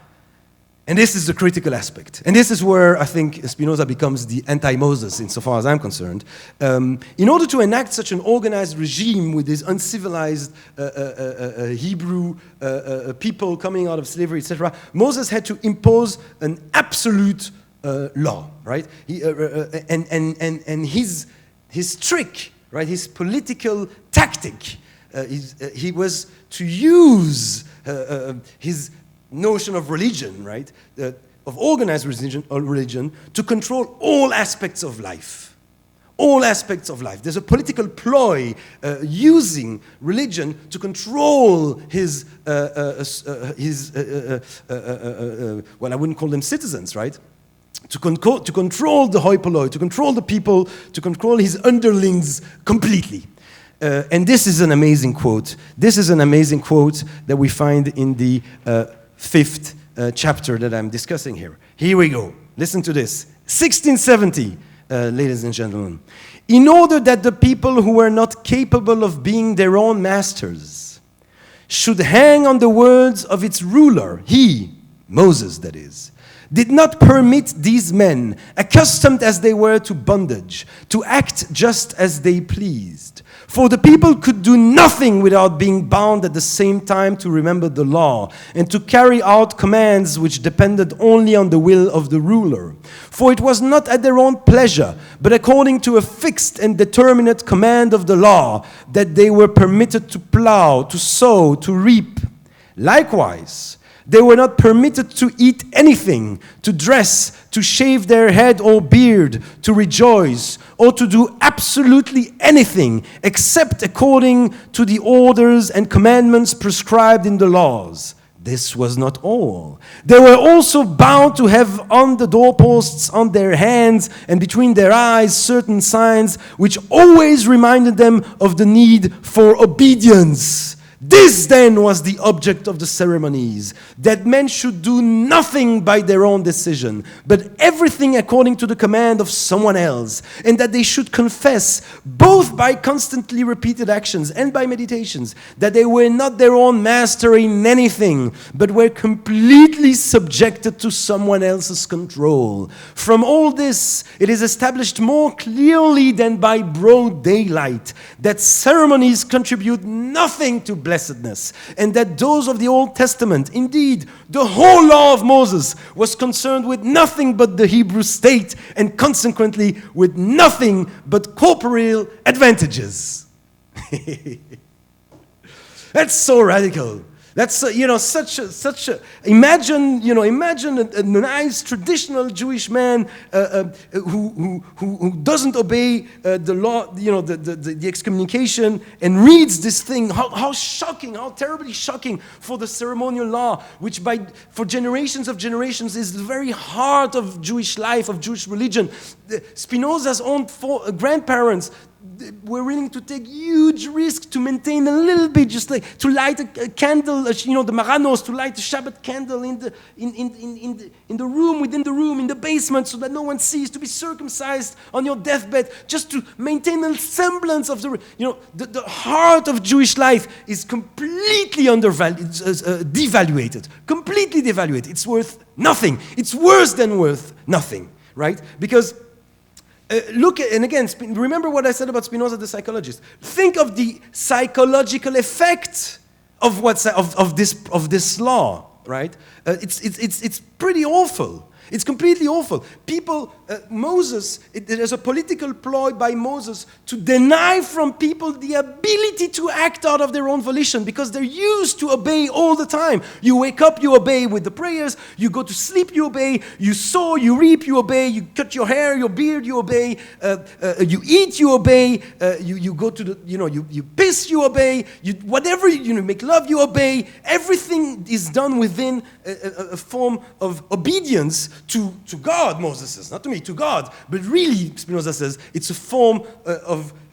And this is the critical aspect. And this is where I think Spinoza becomes the anti-Moses, insofar as I'm concerned. In order to enact such an organized regime with these uncivilized Hebrew people coming out of slavery, etc., Moses had to impose an absolute law, right? And his trick, right, his political tactic, he was to use his notion of religion, right, of organized religion, to control all aspects of life. All aspects of life. There's a political ploy using religion to control his well, I wouldn't call them citizens, right? To control the hoi polloi, to control the people, to control his underlings completely. And this is an amazing quote. This is an amazing quote that we find in the 5th chapter that I'm discussing here. Here we go. Listen to this. 1670, ladies and gentlemen. In order that the people who were not capable of being their own masters should hang on the words of its ruler, he, Moses that is, did not permit these men, accustomed as they were to bondage, to act just as they pleased. For the people could do nothing without being bound at the same time to remember the law and to carry out commands which depended only on the will of the ruler. For it was not at their own pleasure, but according to a fixed and determinate command of the law, that they were permitted to plow, to sow, to reap. Likewise, they were not permitted to eat anything, to dress, to shave their head or beard, to rejoice, or to do absolutely anything except according to the orders and commandments prescribed in the laws. This was not all. They were also bound to have on the doorposts on their hands and between their eyes certain signs which always reminded them of the need for obedience. This then was the object of the ceremonies, that men should do nothing by their own decision, but everything according to the command of someone else, and that they should confess, both by constantly repeated actions and by meditations, that they were not their own master in anything, but were completely subjected to someone else's control. From all this, it is established more clearly than by broad daylight that ceremonies contribute nothing to blessedness, and that those of the Old Testament, indeed, the whole law of Moses, was concerned with nothing but the Hebrew state, and consequently with nothing but corporeal advantages. That's so radical. That's such a imagine a nice traditional Jewish man who doesn't obey the law, the excommunication, and reads this thing. How shocking! How terribly shocking for the ceremonial law, which for generations of generations is the very heart of Jewish life, of Jewish religion. Spinoza's own grandparents were willing to take huge risks to maintain a little bit, just like to light a candle, the Maranos, to light a Shabbat candle in the room, within the room, in the basement, so that no one sees, to be circumcised on your deathbed, just to maintain a semblance of the heart of Jewish life is completely devaluated, completely devaluated. It's worth nothing. It's worse than worth nothing, right? Because look at, and again, remember what I said about Spinoza, the psychologist. Think of the psychological effect of this law, right? It's pretty awful. It's completely awful. People, Moses, there's a political ploy by Moses to deny from people the ability to act out of their own volition, because they're used to obey all the time. You wake up, you obey with the prayers. You go to sleep, you obey. You sow, you reap, you obey. You cut your hair, your beard, you obey. You eat, you obey. You go to the, you piss, you obey. Whatever, make love, you obey. Everything is done within a form of obedience to God, Moses says, not to me, to God. But really, Spinoza says, it's a form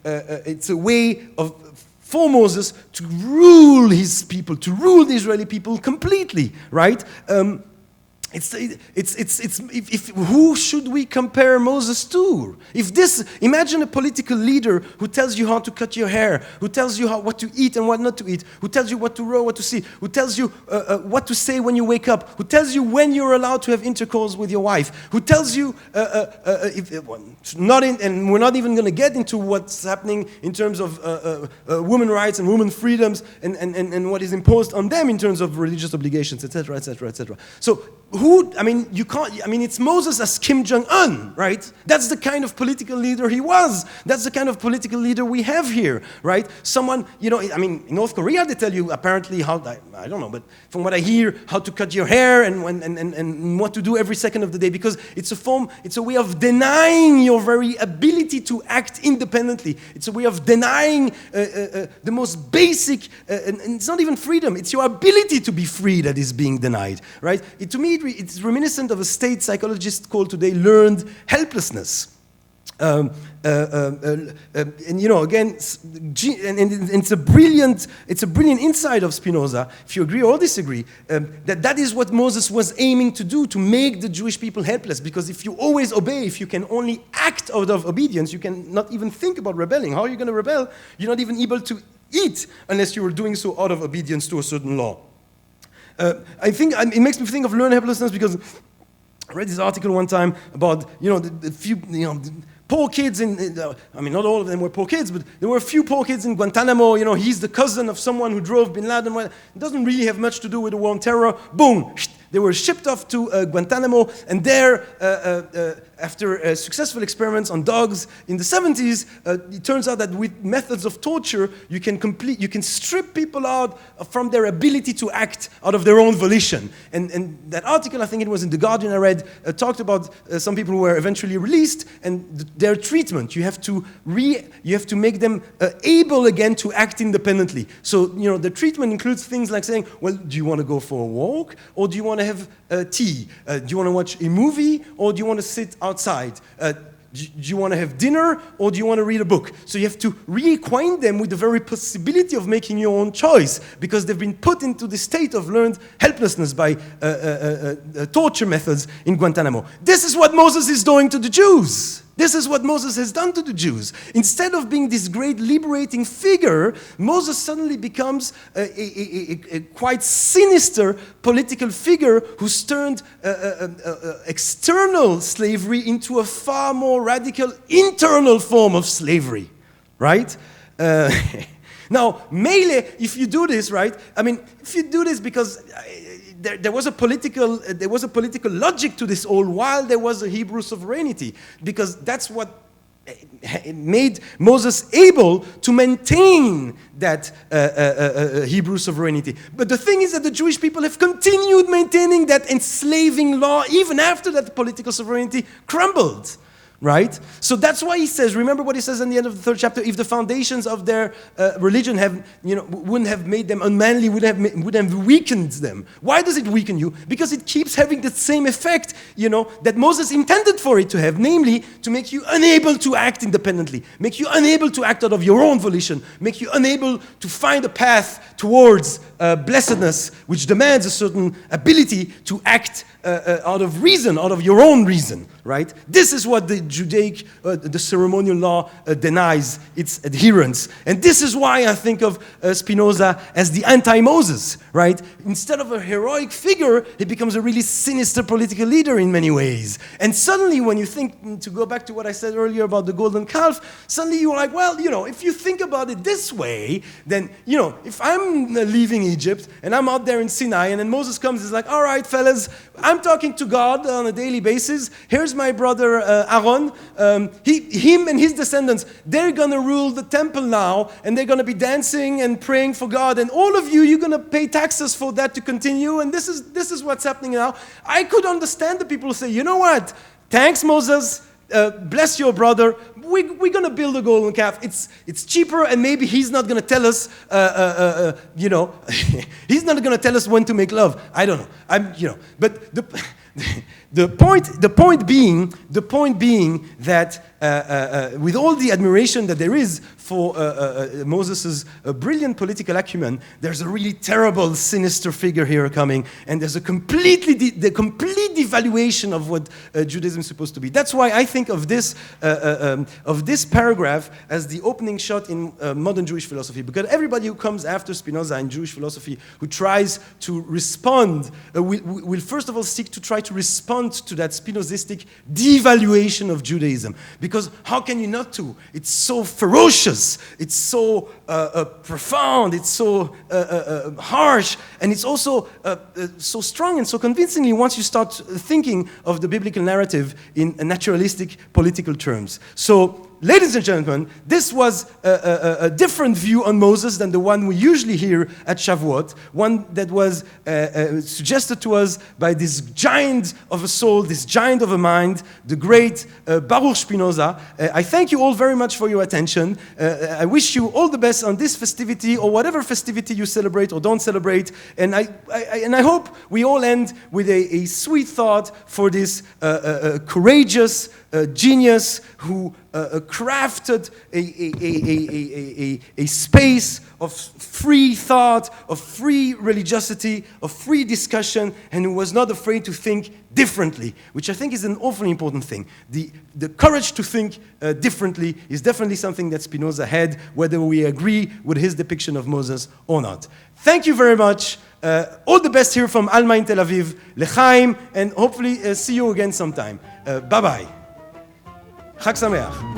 it's a way for Moses to rule his people, to rule the Israeli people completely, right? Who should we compare Moses to? Imagine a political leader who tells you how to cut your hair, who tells you what to eat and what not to eat, who tells you what to row, what to see, who tells you what to say when you wake up, who tells you when you're allowed to have intercourse with your wife, who tells you, and we're not even going to get into what's happening in terms of women rights and women freedoms and what is imposed on them in terms of religious obligations, etc., etc., etc. So it's Moses as Kim Jong-un, right? That's the kind of political leader he was. That's the kind of political leader we have here, right? Someone, in North Korea they tell you apparently how, I don't know, but from what I hear, how to cut your hair and what to do every second of the day, because it's a way of denying your very ability to act independently. It's a way of denying the most basic, and it's not even freedom, it's your ability to be free that is being denied, right? To me, it's reminiscent of a state psychologist called today learned helplessness. Again, it's a brilliant insight of Spinoza, if you agree or disagree, that is what Moses was aiming to do, to make the Jewish people helpless. Because if you always obey, if you can only act out of obedience, you can not even think about rebelling. How are you going to rebel? You're not even able to eat unless you are doing so out of obedience to a certain law. I think it makes me think of learned helplessness because I read this article one time about the few poor kids not all of them were poor kids, but there were a few poor kids in Guantanamo. He's the cousin of someone who drove bin Laden. It doesn't really have much to do with the war on terror. Boom. They were shipped off to Guantanamo, and there, after successful experiments on dogs in the 70s, it turns out that with methods of torture, you can strip people out from their ability to act out of their own volition. And that article, I think it was in The Guardian I read, talked about some people who were eventually released and their treatment. You have to make them able again to act independently. So, the treatment includes things like saying, well, do you want to go for a walk, or do you want to have tea? Do you want to watch a movie, or do you want to sit outside? Do you want to have dinner, or do you want to read a book? So you have to reacquaint them with the very possibility of making your own choice, because they've been put into the state of learned helplessness by torture methods in Guantanamo. This is what Moses is doing to the Jews. This is what Moses has done to the Jews. Instead of being this great liberating figure, Moses suddenly becomes a quite sinister political figure who's turned external slavery into a far more radical internal form of slavery, right? Now, melee, if you do this, right? If you do this because there was a political logic to this all, while there was a Hebrew sovereignty, because that's what made Moses able to maintain that Hebrew sovereignty. But the thing is that the Jewish people have continued maintaining that enslaving law even after that political sovereignty crumbled. Right? So that's why he says, remember what he says in the end of the 3rd chapter, if the foundations of their religion wouldn't have made them unmanly, would have weakened them. Why does it weaken you? Because it keeps having the same effect, that Moses intended for it to have, namely to make you unable to act independently, make you unable to act out of your own volition, make you unable to find a path towards blessedness, which demands a certain ability to act out of reason, out of your own reason, right? This is what the Judaic, the ceremonial law denies its adherents. And this is why I think of Spinoza as the anti-Moses, right? Instead of a heroic figure, he becomes a really sinister political leader in many ways. And suddenly when you think, to go back to what I said earlier about the golden calf, suddenly you're like, well, if you think about it this way, then, if I'm leaving Egypt and I'm out there in Sinai and then Moses comes, he's like, all right, fellas, I'm talking to God on a daily basis. Here's my brother Aaron. Him and his descendants, they're going to rule the temple now, and they're going to be dancing and praying for God. And all of you, you're going to pay taxes for that to continue. And this is what's happening now. I could understand the people who say, you know what? Thanks, Moses. Bless your brother. We're going to build a golden calf. It's cheaper, and maybe he's not going to tell us, he's not going to tell us when to make love. I don't know. But The point being that with all the admiration that there is for Moses' brilliant political acumen, there's a really terrible, sinister figure here coming, and there's a complete devaluation of what Judaism is supposed to be. That's why I think of this paragraph as the opening shot in modern Jewish philosophy, because everybody who comes after Spinoza in Jewish philosophy, who tries to respond, will first of all seek to try to respond to that Spinozistic devaluation of Judaism. Because how can you not to? It's so ferocious, it's so profound, it's so harsh, and it's also so strong and so convincingly once you start thinking of the biblical narrative in naturalistic political terms. So, ladies and gentlemen, this was a different view on Moses than the one we usually hear at Shavuot, one that was suggested to us by this giant of a soul, this giant of a mind, the great Baruch Spinoza. I thank you all very much for your attention. I wish you all the best on this festivity or whatever festivity you celebrate or don't celebrate. And I hope we all end with a sweet thought for this courageous genius who crafted a space of free thought, of free religiosity, of free discussion, and who was not afraid to think differently, which I think is an awfully important thing. The courage to think differently is definitely something that Spinoza had, whether we agree with his depiction of Moses or not. Thank you very much. All the best here from Alma in Tel Aviv, L'chaim, and hopefully see you again sometime. Bye-bye. חג שמח.